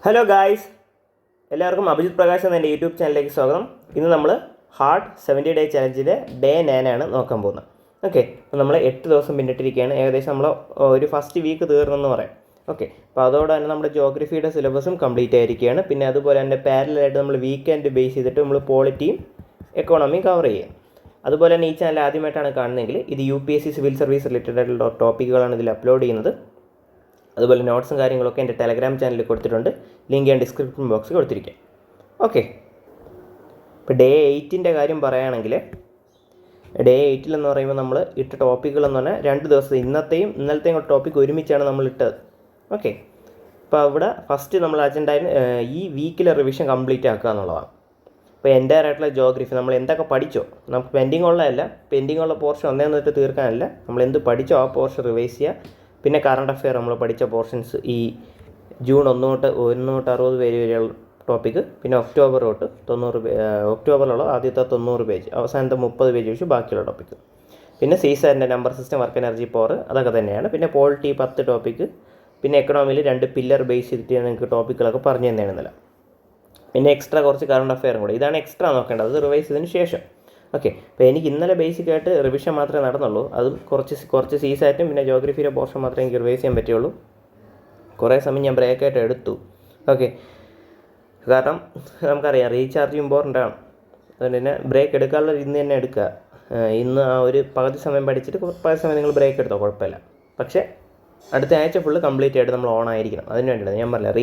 Hello guys, എല്ലാവർക്കും അഭിജിത് പ്രകാശ് എന്ന എൻ്റെ യൂട്യൂബ് ചാനലിലേക്ക് സ്വാഗതം. ഇന്ന് നമ്മൾ ഹാർഡ് 70 ഡേ ചലഞ്ചിൻ്റെ ഡേ 9 ആണ് നോക്കാൻ പോകുന്നത്. ഓക്കെ, അപ്പോൾ നമ്മൾ 8 ദിവസം പിന്നിട്ടിരിക്കുകയാണ്. ഏകദേശം നമ്മൾ ഒരു ഫസ്റ്റ് വീക്ക് തീർന്നെന്ന് പറയാം. ഓക്കെ, അപ്പോൾ അതോടെ തന്നെ നമ്മുടെ ജോഗ്രഫിയുടെ സിലബസും കംപ്ലീറ്റ് ആയിരിക്കുകയാണ്. പിന്നെ അതുപോലെ തന്നെ പാരലായിട്ട് നമ്മൾ വീക്കെൻഡ് ബേസ് ചെയ്തിട്ട് നമ്മൾ പോളിറ്റിയും എക്കോണമിയും കവർ ചെയ്യുക. അതുപോലെ തന്നെ ഈ ചാനൽ ആദ്യമായിട്ടാണ് കാണുന്നതെങ്കിൽ ഇത് UPSC സിവിൽ സർവീസ് റിലേറ്റഡ് ആയിട്ടുള്ള ടോപ്പിക്കുകളാണ് ഇതിൽ അപ്ലോഡ് ചെയ്യുന്നത്. അതുപോലെ നോട്ട്സും കാര്യങ്ങളൊക്കെ എൻ്റെ ടെലഗ്രാം ചാനലിൽ കൊടുത്തിട്ടുണ്ട്. ലിങ്ക് ഞാൻ ഡിസ്ക്രിപ്ഷൻ ബോക്സിൽ കൊടുത്തിരിക്കാം. ഓക്കെ, ഇപ്പോൾ ഡേ 8ൻ്റെ കാര്യം പറയുകയാണെങ്കിൽ ഡേ 8 എന്ന് പറയുമ്പോൾ നമ്മൾ ഇട്ട ടോപ്പിക്കുകളെന്ന് പറഞ്ഞാൽ 2 ദിവസം ഇന്നത്തെയും ഇന്നലത്തെയും ടോപ്പിക്ക് ഒരുമിച്ചാണ് നമ്മൾ ഇട്ടത്. ഓക്കെ, അപ്പോൾ അവിടെ ഫസ്റ്റ് നമ്മൾ അജണ്ടയിൽ ഈ വീക്കിലെ റിവിഷൻ കംപ്ലീറ്റ് ആക്കുക എന്നുള്ളതാണ്. ഇപ്പോൾ എൻ്റെ ആയിട്ടുള്ള ജോഗ്രഫി നമ്മൾ എന്തൊക്കെ പഠിച്ചോ, നമുക്ക് പെൻഡിങ് ഉള്ള പോർഷൻ ഒന്നേന്ന് തൊട്ട് തീർക്കാനല്ല, നമ്മൾ എന്ത് പഠിച്ചോ ആ പോർഷൻ റിവൈസ് ചെയ്യുക. പിന്നെ കറണ്ട് അഫെയർ നമ്മൾ പഠിച്ച പോർഷൻസ് ഈ ജൂൺ 1 തൊട്ട് 60 പേജ് വരെയുള്ള ടോപ്പിക്ക്, പിന്നെ ഒക്ടോബർ തൊട്ട് 90 ഒക്ടോബറിലുള്ള ആദ്യത്തെ 90 പേജ്, അവസാനത്തെ 30 പേജ് വെച്ച് ബാക്കിയുള്ള ടോപ്പിക്ക്. പിന്നെ സീസാറിൻ്റെ number system, work energy, power, അതൊക്കെ തന്നെയാണ്. പിന്നെ പോളിറ്റി 10 ടോപ്പിക്ക്, പിന്നെ എക്കണോമിയിൽ 2 പില്ലർ ബേസ് ചെയ്തിട്ട് നിങ്ങൾക്ക് ടോപ്പിക്കുകളൊക്കെ പറഞ്ഞു തന്നെയാണെന്നില്ല. പിന്നെ എക്സ്ട്രാ കുറച്ച് കറണ്ട് അഫെയറും കൂടെ, ഇതാണ് എക്സ്ട്രാ നോക്കേണ്ടത്, അത് റിവൈസ് ചെയ്തതിന് ശേഷം. ഓക്കെ, അപ്പോൾ എനിക്ക് ഇന്നലെ ബേസിക്കായിട്ട് റിവിഷൻ മാത്രമേ നടന്നുള്ളൂ. അതും കുറച്ച് സീസായിട്ടും പിന്നെ ജോഗ്രഫിയുടെ പോർഷൻ മാത്രമേ എനിക്ക് റിവൈസ് ചെയ്യാൻ പറ്റുള്ളൂ. കുറേ സമയം ഞാൻ ബ്രേക്കായിട്ട് എടുത്തു. ഓക്കെ, കാരണം നമുക്കറിയാം റീചാർജ് ഇമ്പോർട്ടൻ്റ് ആണ്. അതുകൊണ്ട് തന്നെ ബ്രേക്ക് എടുക്കാനുള്ള ഇന്ന് തന്നെ എടുക്കുക. ഇന്ന് ആ ഒരു പകുതി സമയം പഠിച്ചിട്ട് പകുതി സമയം നിങ്ങൾ ബ്രേക്ക് എടുത്തോ, കുഴപ്പമില്ല. പക്ഷേ അടുത്ത ആഴ്ച ഫുള്ള് കംപ്ലീറ്റ് ആയിട്ട് നമ്മൾ ഓൺ ആയിരിക്കണം. അതിന് വേണ്ടിയാണ് ഞാൻ പറഞ്ഞില്ല,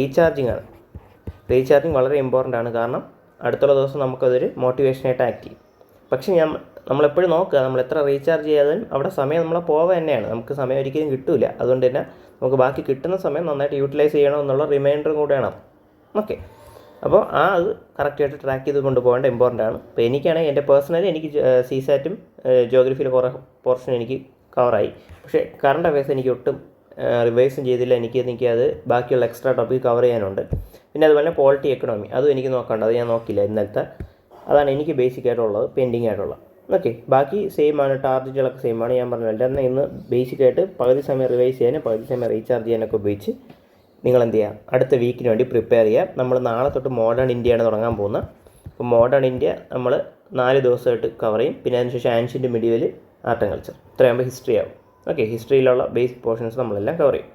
റീചാർജിങ് വളരെ ഇമ്പോർട്ടൻ്റ് ആണ്. കാരണം അടുത്തുള്ള ദിവസം നമുക്കതൊരു മോട്ടിവേഷനായിട്ട് ആക്ട് ചെയ്യും. പക്ഷേ നമ്മളെപ്പോഴും നോക്കുക, നമ്മൾ എത്ര റീചാർജ് ചെയ്യാതെ അവിടെ സമയം നമ്മളെ പോവുക തന്നെയാണ്. നമുക്ക് സമയം ഒരിക്കലും കിട്ടില്ല. അതുകൊണ്ട് തന്നെ നമുക്ക് ബാക്കി കിട്ടുന്ന സമയം നന്നായിട്ട് യൂട്ടിലൈസ് ചെയ്യണം എന്നുള്ള റിമൈൻഡറും കൂടെയാണ്. ഓക്കെ, അപ്പോൾ അത് കറക്റ്റായിട്ട് ട്രാക്ക് ചെയ്ത് കൊണ്ടുപോകേണ്ട ഇമ്പോർട്ടൻ്റ് ആണ്. ഇപ്പോൾ എനിക്കാണെങ്കിൽ എൻ്റെ പേഴ്സണലി എനിക്ക് സീസാറ്റും ജോഗ്രഫിയിൽ കുറേ പോർഷൻ എനിക്ക് കവറായി. പക്ഷേ കറണ്ട് അഫെയർസ് എനിക്ക് ഒട്ടും റിവൈസും ചെയ്തില്ല. എനിക്കത് ബാക്കിയുള്ള എക്സ്ട്രാ ടോപ്പിക്ക് കവർ ചെയ്യാനുണ്ട്. പിന്നെ അതുപോലെ തന്നെ പോളിറ്റി, എക്കണോമി അതും എനിക്ക് നോക്കാണ്ട്, അത് ഞാൻ നോക്കില്ല ഇന്നലത്തെ. അതാണ് എനിക്ക് ബേസിക് ആയിട്ടുള്ളത്, പെൻഡിങ് ആയിട്ടുള്ളത്. ഓക്കെ, ബാക്കി സെയിം ആണ്, ടാർഗറ്റുകളൊക്കെ സെയിം ആണ്. ഞാൻ പറഞ്ഞില്ല, എന്നാൽ ഇന്ന് ബേസിക്കായിട്ട് പകുതി സമയം റിവൈസ് ചെയ്യാനും പകുതി സമയം റീചാർജ് ചെയ്യാനൊക്കെ ഉപയോഗിച്ച് നിങ്ങൾ എന്ത് ചെയ്യുക, അടുത്ത വീക്കിന് വേണ്ടി പ്രിപ്പയർ ചെയ്യുക. നമ്മൾ നാളെ തൊട്ട് മോഡേൺ ഇന്ത്യയാണ് തുടങ്ങാൻ പോകുന്നത്. അപ്പോൾ മോഡേൺ ഇന്ത്യ നമ്മൾ 4 ദിവസമായിട്ട് കവർ ചെയ്യും. പിന്നെ അതിനുശേഷം ancient medieval, art and culture, ഇത്രയാകുമ്പോൾ ഹിസ്റ്ററി ആവും. ഓക്കെ, ഹിസ്റ്ററിയിലുള്ള ബേസിക് പോർഷൻസ് നമ്മളെല്ലാം കവർ ചെയ്യും.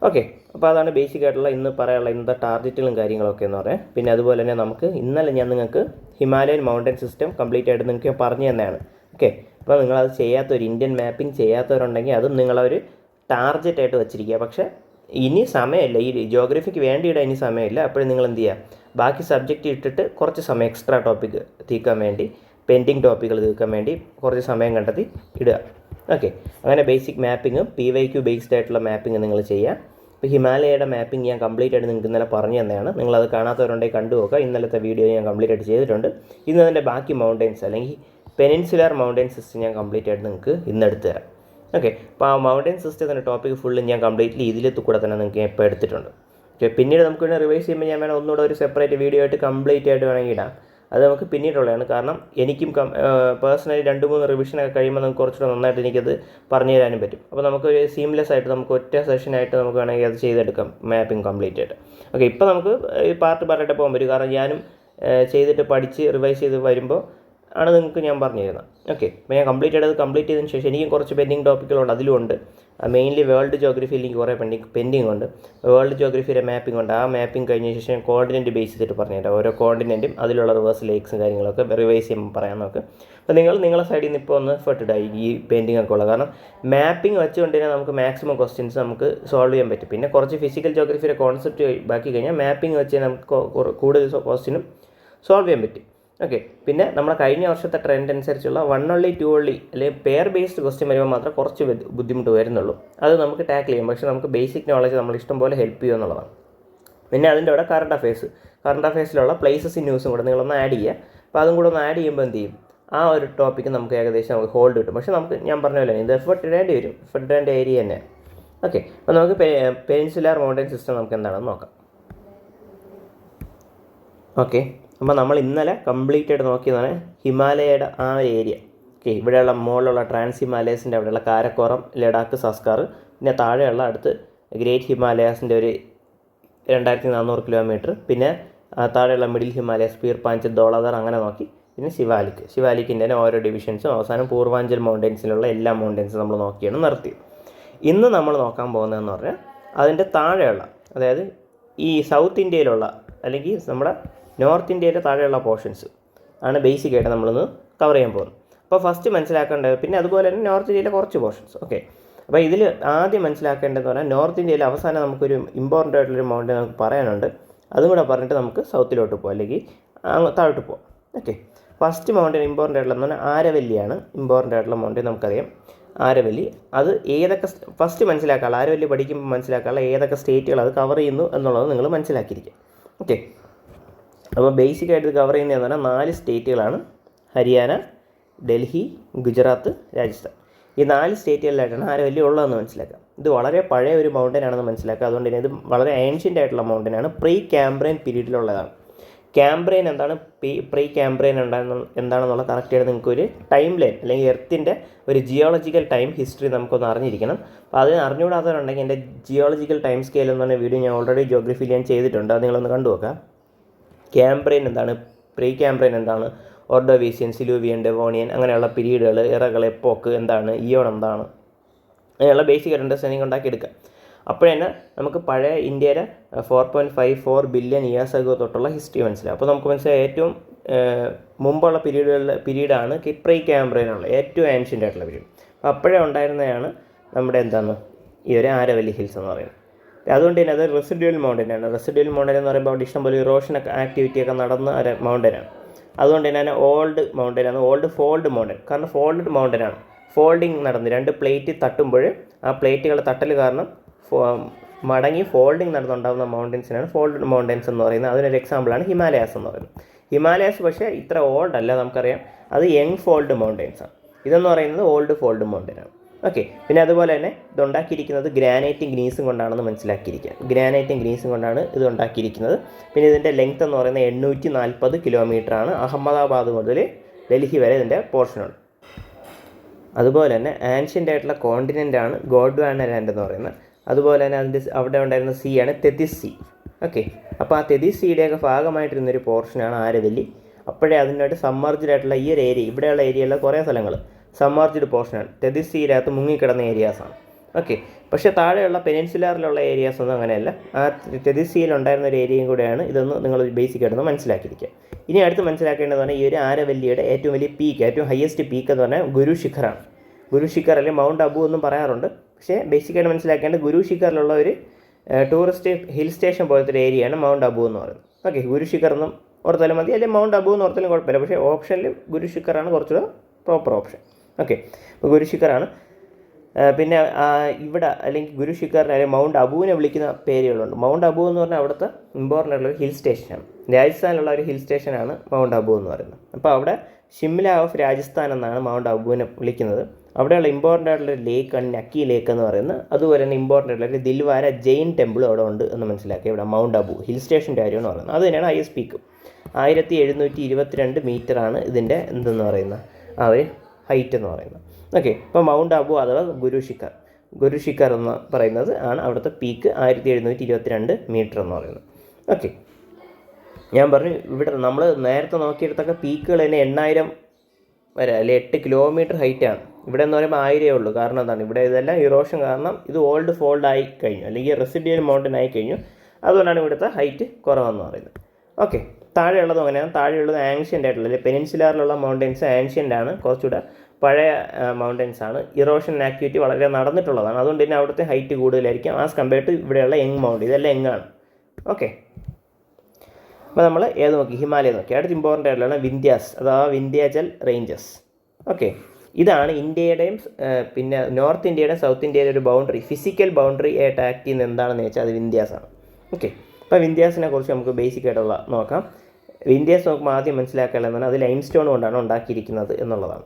ഓക്കെ, അപ്പോൾ അതാണ് ബേസിക് ആയിട്ടുള്ള ഇന്ന് പറയാനുള്ള ഇന്നത്തെ ടാർഗറ്റുകളും കാര്യങ്ങളൊക്കെ എന്ന് പറയാം. പിന്നെ അതുപോലെ തന്നെ നമുക്ക് ഇന്നലെ ഞാൻ നിങ്ങൾക്ക് ഹിമാലയൻ മൗണ്ടൻ സിസ്റ്റം കംപ്ലീറ്റ് ആയിട്ട് നിങ്ങൾക്ക് പറഞ്ഞു തന്നെയാണ്. ഓക്കെ, അപ്പോൾ നിങ്ങളത് ചെയ്യാത്തവർ, ഇന്ത്യൻ മാപ്പിംഗ് ചെയ്യാത്തവരുണ്ടെങ്കിൽ അതും നിങ്ങളൊരു ടാർഗറ്റായിട്ട് വെച്ചിരിക്കുക. പക്ഷേ ഇനി സമയമില്ല, ഈ ജോഗ്രഫിക്ക് വേണ്ടിയിടാൻ ഇനി സമയമില്ല. അപ്പോഴും നിങ്ങൾ എന്ത് ചെയ്യുക, ബാക്കി സബ്ജക്റ്റ് ഇട്ടിട്ട് കുറച്ച് സമയം എക്സ്ട്രാ ടോപ്പിക്ക് തീർക്കാൻ വേണ്ടി, പെൻഡിങ് ടോപ്പിക്കുകൾ തീർക്കാൻ വേണ്ടി കുറച്ച് സമയം കണ്ടെത്തി ഇടുക. ഓക്കെ, അങ്ങനെ ബേസിക് മാപ്പിങ്ങും PYQ ബേസ്ഡ് ആയിട്ടുള്ള മാപ്പിംഗ് നിങ്ങൾ ചെയ്യുക. ഇപ്പോൾ ഹിമാലയയുടെ മാപ്പിംഗ് ഞാൻ കംപ്ലീറ്റ് ആയിട്ട് നിങ്ങൾക്ക് ഇന്നലെ പറഞ്ഞു തന്നെയാണ്. നിങ്ങളത് കാണാത്തവരുണ്ടെങ്കിൽ കണ്ടു നോക്കുക. ഇന്നലത്തെ വീഡിയോ ഞാൻ കംപ്ലീറ്റ് ആയിട്ട് ചെയ്തിട്ടുണ്ട്. ഇന്ന് അതിൻ്റെ ബാക്കി മൗണ്ടൻസ് അല്ലെങ്കിൽ പെനിൻസുലാർ മൗണ്ടൻ സിസ്റ്റം ഞാൻ കംപ്ലീറ്റ് ആയിട്ട് നിങ്ങൾക്ക് ഇന്ന് എടുത്തു തരാം. ഓക്കെ, അപ്പോൾ ആ മൗണ്ടൻ സിസ്റ്റത്തിൻ്റെ ടോപ്പിക് ഫുള്ള് ഞാൻ കംപ്ലീറ്റ്ലി ഇതിൽ കൂടെ തന്നെ നിങ്ങൾക്ക് ഇപ്പോൾ എടുത്തിട്ടുണ്ട്. ഓക്കെ, പിന്നീട് നമുക്ക് വേണമെങ്കിൽ റിവൈസ് ചെയ്യുമ്പോൾ ഞാൻ വേണം ഒന്നുകൂടെ ഒരു സെപ്പറേറ്റ് വീഡിയോ ആയിട്ട് കംപ്ലീറ്റ് ആയിട്ട് വേണമെങ്കിൽ ഇടാം. അത് നമുക്ക് പിന്നീടുള്ളതാണ്. കാരണം എനിക്കും പേഴ്സണലി 2-3 റിവിഷനൊക്കെ കഴിയുമ്പോൾ നമുക്ക് കുറച്ചുകൂടെ നന്നായിട്ട് എനിക്കത് പറഞ്ഞു തരാനും പറ്റും. അപ്പോൾ നമുക്കൊരു സീംലെസ് ആയിട്ട് നമുക്ക് ഒറ്റ സെഷനായിട്ട് നമുക്ക് വേണമെങ്കിൽ അത് ചെയ്തെടുക്കാം, മാപ്പിംഗ് കംപ്ലീറ്റ് ആയിട്ട്. ഓക്കെ, ഇപ്പോൾ നമുക്ക് ഈ പാർട്ടായിട്ട് പോകാൻ പറ്റും. കാരണം ഞാനും ചെയ്തിട്ട് പഠിച്ച് റിവൈസ് ചെയ്ത് വരുമ്പോൾ ആണ് നിങ്ങൾക്ക് ഞാൻ പറഞ്ഞു തരുന്നത്. ഓക്കെ, അപ്പോൾ ഞാൻ കംപ്ലീറ്റ് ചെയ്തതിന് ശേഷം എനിക്കും കുറച്ച് പെൻഡിങ് ടോപ്പിക്കുകളുണ്ട്. അതിലുണ്ട് മെയിൻലി വേൾഡ് ജോഗ്രഫിയിൽ എനിക്ക് കുറേ പെൻഡിങ് ഉണ്ട്. വേൾഡ് ജോഗ്രഫിയുടെ മാപ്പിംഗ് ഉണ്ട്. ആ മാപ്പിംഗ് കഴിഞ്ഞ ശേഷം കോർഡിനൻറ്റ് ബേസ് ചെയ്തിട്ട് പറഞ്ഞുതരാം. ഓരോ കോർഡിനൻറ്റും അതിലുള്ള റിവേഴ്സ് ലേക്സും കാര്യങ്ങളൊക്കെ റിവൈസ് ചെയ്യുമ്പോൾ പറയാൻ നോക്ക്. അപ്പോൾ നിങ്ങളെ സൈഡിൽ നിന്ന് ഇപ്പോൾ ഒന്ന് എഫർട്ട് ഇടുക ഈ പെൻഡിങ് ഒക്കെ ഉള്ളത്. കാരണം മാപ്പിംഗ് വെച്ചുകൊണ്ട് തന്നെ നമുക്ക് മാക്സിമം ക്വസ്റ്റ്യൻസ് നമുക്ക് സോൾവ് ചെയ്യാൻ പറ്റും. പിന്നെ കുറച്ച് ഫിസിക്കൽ ജോഗ്രഫിയുടെ കോൺസെപ്റ്റ് ബാക്കി കഴിഞ്ഞാൽ മാപ്പിംഗ് വെച്ച് നമുക്ക് കൂടുതൽ ക്വസ്റ്റ്യനും സോൾവ് ചെയ്യാൻ പറ്റും. ഓക്കെ, പിന്നെ നമ്മുടെ കഴിഞ്ഞ വർഷത്തെ ട്രെൻഡ് അനുസരിച്ചുള്ള 1 only 2 only അല്ലെങ്കിൽ പെയർ ബേസ്ഡ് ക്വസ്റ്റ്യൻ വരുമ്പോൾ മാത്രമേ കുറച്ച് ബുദ്ധിമുട്ട് വരുന്നുള്ളൂ. അത് നമുക്ക് ടാക്കിൾ ചെയ്യാം. പക്ഷേ നമുക്ക് ബേസിക് നോളജ് നമ്മൾ ഇഷ്ടം പോലെ ഹെൽപ്പ് ചെയ്യുക എന്നുള്ളതാണ്. പിന്നെ അതിൻ്റെ കൂടെ കറണ്ട് അഫെയർസിലുള്ള പ്ലേസസ് ഇൻ ന്യൂസും കൂടെ നിങ്ങളൊന്ന് ആഡ് ചെയ്യുക. അപ്പോൾ അതും കൂടെ ഒന്ന് ആഡ് ചെയ്യുമ്പോൾ എന്ത് ചെയ്യും, ആ ഒരു ടോപ്പിക്ക് നമുക്ക് ഏകദേശം നമുക്ക് ഹോൾഡ് കിട്ടും. പക്ഷേ നമുക്ക് ഞാൻ പറഞ്ഞ പോലെ ഇത് എഫർട്ട് ഇടേണ്ട ഏരിയ തന്നെ. ഓക്കെ, അപ്പോൾ നമുക്ക് പെനിൻസുലാർ മൗണ്ടൻ സിസ്റ്റം നമുക്ക് എന്താണെന്ന് നോക്കാം. ഓക്കെ, അപ്പോൾ നമ്മൾ ഇന്നലെ കംപ്ലീറ്റ് ആയിട്ട് നോക്കിയതാണ് ഹിമാലയയുടെ ആ ഒരു ഏരിയ. ഓക്കെ, ഇവിടെയുള്ള മുകളിലുള്ള ട്രാൻസ് ഹിമാലയസിൻ്റെ അവിടെയുള്ള കാരക്കോറം, ലഡാക്ക്, സസ്കാർ, പിന്നെ താഴെയുള്ള അടുത്ത് ഗ്രേറ്റ് ഹിമാലയാസിൻ്റെ ഒരു 2400 കിലോമീറ്റർ. പിന്നെ താഴെയുള്ള മിഡിൽ ഹിമാലയസ്, പീർ പാഞ്ചൽ, ധോളാധർ അങ്ങനെ നോക്കി. പിന്നെ ശിവാലിക്കിൻ്റെ തന്നെ ഓരോ ഡിവിഷൻസും അവസാനം പൂർവാഞ്ചൽ മൗണ്ടൻസിലുള്ള എല്ലാ മൗണ്ടൻസും നമ്മൾ നോക്കിയാണ് നിർത്തിയത്. ഇന്ന് നമ്മൾ നോക്കാൻ പോകുന്നതെന്ന് പറഞ്ഞാൽ അതിൻ്റെ താഴെയുള്ള, അതായത് ഈ സൗത്ത് ഇന്ത്യയിലുള്ള അല്ലെങ്കിൽ നമ്മുടെ നോർത്ത് ഇന്ത്യയിലെ താഴെയുള്ള പോർഷൻസ് ആണ് ബേസിക്കായിട്ട് നമ്മളിന്ന് കവർ ചെയ്യാൻ പോകുന്നത്. അപ്പോൾ ഫസ്റ്റ് മനസ്സിലാക്കേണ്ടത്, പിന്നെ അതുപോലെ തന്നെ നോർത്ത് ഇന്ത്യയിലെ കുറച്ച് പോർഷൻസ്. ഓക്കെ, അപ്പോൾ ഇതിൽ ആദ്യം മനസ്സിലാക്കേണ്ടതെന്ന് പറഞ്ഞാൽ നോർത്ത് ഇന്ത്യയിൽ അവസാനം നമുക്കൊരു ഇമ്പോർട്ടൻ്റ് ആയിട്ടുള്ളൊരു മൗണ്ടൻ നമുക്ക് പറയാനുണ്ട്. അതും കൂടെ പറഞ്ഞിട്ട് നമുക്ക് സൗത്തിലോട്ട് പോകാം, അല്ലെങ്കിൽ താഴോട്ട് പോകാം. ഓക്കെ, ഫസ്റ്റ് മൗണ്ടൻ ഇമ്പോർട്ടൻ്റ് ആയിട്ടുള്ളതെന്ന് പറഞ്ഞാൽ ആരവല്ലിയാണ്. ഇമ്പോർട്ടൻ്റ് ആയിട്ടുള്ള മൗണ്ടൻ നമുക്കറിയാം ആരവല്ലി. അത് ഏതൊക്കെ ഫസ്റ്റ് മനസ്സിലാക്കാനുള്ള, ആരവല്ലി പഠിക്കുമ്പോൾ മനസ്സിലാക്കാനുള്ള ഏതൊക്കെ സ്റ്റേറ്റുകൾ അത് കവർ ചെയ്യുന്നു എന്നുള്ളത് നിങ്ങൾ മനസ്സിലാക്കിയിരിക്കുക. ഓക്കെ, അപ്പോൾ ബേസിക്കായിട്ട് ഇത് കവർ ചെയ്യുന്നതെന്ന് പറഞ്ഞാൽ 4 സ്റ്റേറ്റുകളാണ്: ഹരിയാന, ഡൽഹി, ഗുജറാത്ത്, രാജസ്ഥാൻ. ഈ 4 സ്റ്റേറ്റുകളിലായിട്ടാണ് ആരവല്ലി ഉള്ളതെന്ന് മനസ്സിലാക്കുക. ഇത് വളരെ പഴയ ഒരു മൗണ്ടൻ ആണെന്ന് മനസ്സിലാക്കുക. അതുകൊണ്ട് തന്നെ ഇത് വളരെ ഏൻഷ്യൻ്റ് ആയിട്ടുള്ള മൗണ്ടനാണ്. പ്രീ ക്യാംബ്രിയൻ പീരീഡിലുള്ളതാണ്. ക്യാംബ്രിയൻ എന്താണ്, പ്രീ ക്യാംബ്രിയൻ എന്താണെന്നുള്ള കറക്റ്റായിട്ട് നിങ്ങൾക്ക് ഒരു ടൈം ലൈൻ അല്ലെങ്കിൽ എർത്തിൻ്റെ ഒരു ജിയോളജിക്കൽ ടൈം ഹിസ്റ്ററി നമുക്കൊന്ന് അറിഞ്ഞിരിക്കണം. അപ്പോൾ അത് അറിഞ്ഞുകൂടാത്തവരുണ്ടെങ്കിൽ എൻ്റെ ജിയോളജിക്കൽ ടൈം സ്കെയിൽ എന്ന് പറഞ്ഞ വീഡിയോ ഞാൻ ഓൾറെഡി ജോഗ്രഫിയിൽ ഞാൻ ചെയ്തിട്ടുണ്ട്. അത് നിങ്ങളൊന്ന് കണ്ടു നോക്കാം. ക്യാംബ്രിയൻ എന്താണ്, പ്രീ ക്യാംബ്രിയൻ എന്താണ്, ഓർഡോവീസിയൻ, സിലൂവിയൻ, ഡെവോണിയൻ അങ്ങനെയുള്ള പീരീഡുകൾ, ഇറകൾ, എപ്പോക്ക് എന്താണ്, ഇയോൺ എന്താണ്, അങ്ങനെയുള്ള ബേസിക് അണ്ടർസ്റ്റാൻഡിങ് ഉണ്ടാക്കിയെടുക്കുക. അപ്പോഴന്നെ നമുക്ക് പഴയ ഇന്ത്യയിലെ 4.54 ബില്യൺ ഇയേഴ്സ് അഗോ തൊട്ടുള്ള ഹിസ്റ്ററി മനസ്സിലാവും. അപ്പോൾ നമുക്ക് മനസ്സിലായി ഏറ്റവും മുമ്പുള്ള പീരീഡാണ് പ്രീ ക്യാംബ്രിയനുള്ള ഏറ്റവും ആൻഷ്യൻ്റ് ആയിട്ടുള്ള പീരീഡ്. അപ്പോൾ അപ്പോഴേ ഉണ്ടായിരുന്നതാണ് നമ്മുടെ എന്താണ് ഈ ഒരു ആരവല്ലി ഹിൽസ് എന്ന് പറയുന്നത്. അതുകൊണ്ട് തന്നെ അത് റെസിഡ്യൂവൽ മൗണ്ടനാണ്. റെസിഡ്യൂവൽ മൗണ്ടൻ എന്ന് പറയുമ്പോൾ അവിടെ ഇഷ്ടംപോലെ ഇറോഷൻ ആക്ടിവിറ്റിയൊക്കെ നടന്ന ഒരു മൗണ്ടനാണ്. അതുകൊണ്ട് തന്നെ ഓൾഡ് മൗണ്ടനാണ്, ഓൾഡ് ഫോൾഡ് മൗണ്ടൻ. കാരണം ഫോൾഡ് മൗണ്ടനാണ്, ഫോൾഡിങ് നടന്ന് 2 പ്ലേറ്റ് തട്ടുമ്പോൾ ആ പ്ലേറ്റുകൾ തട്ടൽ കാരണം മടങ്ങി ഫോൾഡിങ് നടന്നുണ്ടാകുന്ന മൗണ്ടൻസിനാണ് ഫോൾഡ് മൗണ്ടൻസ് എന്ന് പറയുന്നത്. അതിനൊരു എക്സാമ്പിളാണ് ഹിമാലയാസ് എന്ന് പറയുന്നത്. ഹിമാലയാസ് പക്ഷേ ഇത്ര ഓൾഡ് അല്ല, നമുക്കറിയാം അത് യങ് ഫോൾഡ് മൗണ്ടൻസാണ്. ഇതെന്ന് പറയുന്നത് ഓൾഡ് ഫോൾഡ് മൗണ്ടനാണ്. ഓക്കെ, പിന്നെ അതുപോലെ തന്നെ ഇതുണ്ടാക്കിയിരിക്കുന്നത് ഗ്രാനൈറ്റും ഗ്രീസും കൊണ്ടാണെന്ന് മനസ്സിലാക്കിയിരിക്കുക. ഗ്രാനൈറ്റും ഗ്രീസും കൊണ്ടാണ് ഇത് ഉണ്ടാക്കിയിരിക്കുന്നത്. പിന്നെ ഇതിൻ്റെ ലെങ്ത് എന്ന് പറയുന്നത് 840 കിലോമീറ്ററാണ്. അഹമ്മദാബാദ് മുതൽ ഡൽഹി വരെ ഇതിൻ്റെ പോർഷനുണ്ട്. അതുപോലെ തന്നെ ആൻഷ്യൻ്റ് ആയിട്ടുള്ള കോണ്ടിനെൻ്റാണ് ഗോഡ്വാന ലാൻഡ് എന്ന് പറയുന്നത്. അതുപോലെ തന്നെ അതിൻ്റെ അവിടെ ഉണ്ടായിരുന്ന സീയാണ് തെതിസ് സീ. ഓക്കെ, അപ്പോൾ ആ തെതിസ് സീയുടെയൊക്കെ ഭാഗമായിട്ടിരുന്നൊരു പോർഷനാണ് ആരവല്ലി. അപ്പോഴേ അതിനായിട്ട് സമ്മർജ്ഡ് ആയിട്ടുള്ള ഈ ഒരു ഏരിയ, ഇവിടെയുള്ള ഏരിയയിലുള്ള കുറേ സ്ഥലങ്ങൾ സമ്മർജ്ഡ് പോർഷനാണ്. തെതിസ് സീയിനകത്ത് മുങ്ങിക്കിടന്ന ഏരിയാസാണ്. ഓക്കെ, പക്ഷേ താഴെയുള്ള പെനിൻസുലാറിലുള്ള ഏരിയാസ് ഒന്നും അങ്ങനെയല്ല. ആ തെതിസ് സീയിൽ ഉണ്ടായിരുന്ന ഒരു ഏരിയയും കൂടെയാണ് ഇതൊന്ന് നിങ്ങൾ ബേസിക് ആയിട്ടൊന്ന് മനസ്സിലാക്കിയിരിക്കുക. ഇനി അടുത്ത് മനസ്സിലാക്കേണ്ടത് പറഞ്ഞാൽ ഈ ഒരു ആരവല്ലിയുടെ ഏറ്റവും വലിയ പീക്ക്, ഏറ്റവും ഹയസ്റ്റ് പീക്ക് എന്ന് പറഞ്ഞാൽ ഗുരു ശിഖറാണ്. ഗുരു ശിഖർ അല്ലെങ്കിൽ മൗണ്ട് അബു എന്നും പറയാറുണ്ട്. പക്ഷേ ബേസിക്കായിട്ട് മനസ്സിലാക്കേണ്ടത് ഗുരു ശിഖറിലുള്ള ഒരു ടൂറിസ്റ്റ് ഹിൽ സ്റ്റേഷൻ പോലത്തെ ഒരു ഏരിയയാണ് മൗണ്ട് അബു എന്ന് പറയുന്നത്. ഓക്കെ, ഗുരു ശിഖർ എന്നും ഓർത്താലും മതി, അല്ലെങ്കിൽ മൗണ്ട് അബു എന്ന് ഓർത്താലും കുഴപ്പമില്ല. പക്ഷേ ഓപ്ഷനിൽ ഗുരു ശിഖറാണ് കുറച്ചുകൂടെ പ്രോപ്പർ ഓപ്ഷൻ. ഓക്കെ, അപ്പോൾ ഗുരു ശിഖറാണ്. പിന്നെ ഇവിടെ അല്ലെങ്കിൽ ഗുരു ശിഖറിനെ അല്ലെങ്കിൽ മൗണ്ട് അബുവിനെ വിളിക്കുന്ന പേരുകളുണ്ട്. മൗണ്ട് അബു എന്ന് പറഞ്ഞാൽ അവിടുത്തെ ഇമ്പോർട്ടൻ്റ് ആയിട്ടുള്ള ഒരു ഹിൽ സ്റ്റേഷനാണ്. രാജസ്ഥാനിലുള്ള ഒരു ഹിൽ സ്റ്റേഷനാണ് മൗണ്ട് അബു എന്ന് പറയുന്നത്. അപ്പോൾ അവിടെ ഷിംല ഓഫ് രാജസ്ഥാൻ എന്നാണ് മൗണ്ട് അബുവിനെ വിളിക്കുന്നത്. അവിടെയുള്ള ഇമ്പോർട്ടൻ്റ് ആയിട്ടുള്ളൊരു ലേക്കാണ് നക്കി ലേക്ക് എന്ന് പറയുന്നത്. അതുപോലെ തന്നെ ഇമ്പോർട്ടൻ്റ് ആയിട്ടുള്ള ഒരു ദിൽവാര ജെയിൻ ടെമ്പിളും അവിടെ ഉണ്ട് എന്ന് മനസ്സിലാക്കി. ഇവിടെ മൗണ്ട് അബു ഹിൽ സ്റ്റേഷൻ്റെ കാര്യമാണ് പറയുന്നത്. അത് തന്നെയാണ് ഹൈയസ്റ്റ് പീക്ക്. 1722 മീറ്ററാണ് ഇതിൻ്റെ എന്തെന്ന് പറയുന്നത് ആ ഒരു ഹൈറ്റ് എന്ന് പറയുന്നത്. ഓക്കെ, ഇപ്പോൾ മൗണ്ട് അബു അഥവാ ഗുരു ശിഖർ എന്ന് പറയുന്നത് ആണ് അവിടുത്തെ പീക്ക്. 1722 മീറ്റർ എന്ന് പറയുന്നത്. ഓക്കെ, ഞാൻ പറഞ്ഞു ഇവിടെ നമ്മൾ നേരത്തെ നോക്കിയെടുത്തൊക്കെ പീക്കുകൾ തന്നെ 8000 വരെ അല്ലെ 8 കിലോമീറ്റർ ഹൈറ്റാണ്. ഇവിടെ എന്ന് പറയുമ്പോൾ 1000 ഉള്ളൂ. കാരണം എന്താണ്, ഇവിടെ ഇതെല്ലാം ഇറോഷൻ കാരണം ഇത് ഓൾഡ് ഫോൾഡ് ആയി കഴിഞ്ഞു, അല്ലെങ്കിൽ റെസിഡ്യൂവൽ മൗണ്ടൻ ആയി കഴിഞ്ഞു. അതുകൊണ്ടാണ് ഇവിടുത്തെ ഹൈറ്റ് കുറവെന്ന് പറയുന്നത്. ഓക്കെ, താഴെയുള്ളതും അങ്ങനെയാണ്. താഴെയുള്ളത് ആൻഷ്യൻ്റ് ആയിട്ടുള്ള അല്ലെങ്കിൽ പെനിൻസുലാറിലുള്ള മൗണ്ടൻസ് ആൻഷ്യൻ്റ് ആണ്, കുറച്ചുകൂടെ പഴയ മൗണ്ടൻസ് ആണ്. ഇറോഷൻ ആക്ടിവിറ്റി വളരെ നടന്നിട്ടുള്ളതാണ്. അതുകൊണ്ട് തന്നെ അവിടുത്തെ ഹൈറ്റ് കൂടുതലായിരിക്കും ആസ് കമ്പയർഡ് ടു ഇവിടെയുള്ള യങ് മൗണ്ട്. ഇതെല്ലാം യങ്ങാണ്. ഓക്കെ, അപ്പോൾ നമ്മൾ ഏത് നോക്കി, ഹിമാലയ നോക്കി. അടുത്ത് ഇമ്പോർട്ടൻ്റ് ആയിട്ടുള്ള വിന്ധ്യാസ് അഥവാ വിന്ധ്യാചൽ റേഞ്ചസ്. ഓക്കെ, ഇതാണ് ഇന്ത്യയുടെയും പിന്നെ നോർത്ത് ഇന്ത്യയുടെയും സൗത്ത് ഇന്ത്യയുടെ ഒരു ബൗണ്ടറി, ഫിസിക്കൽ ബൗണ്ടറി ആയിട്ട് ആക്ട് ചെയ്യുന്നത് എന്താണെന്ന് വെച്ചാൽ അത് വിന്ധ്യാസാണ്. ഓക്കെ, അപ്പോൾ വിന്ധ്യാസിനെ കുറിച്ച് നമുക്ക് ബേസിക് ആയിട്ടുള്ള നോക്കാം. വിന്ധ്യാസ് നോക്കുമ്പോൾ ആദ്യം മനസ്സിലാക്കാനുള്ളതാണ് അത് ലൈം സ്റ്റോൺ കൊണ്ടാണ് ഉണ്ടാക്കിയിരിക്കുന്നത് എന്നുള്ളതാണ്.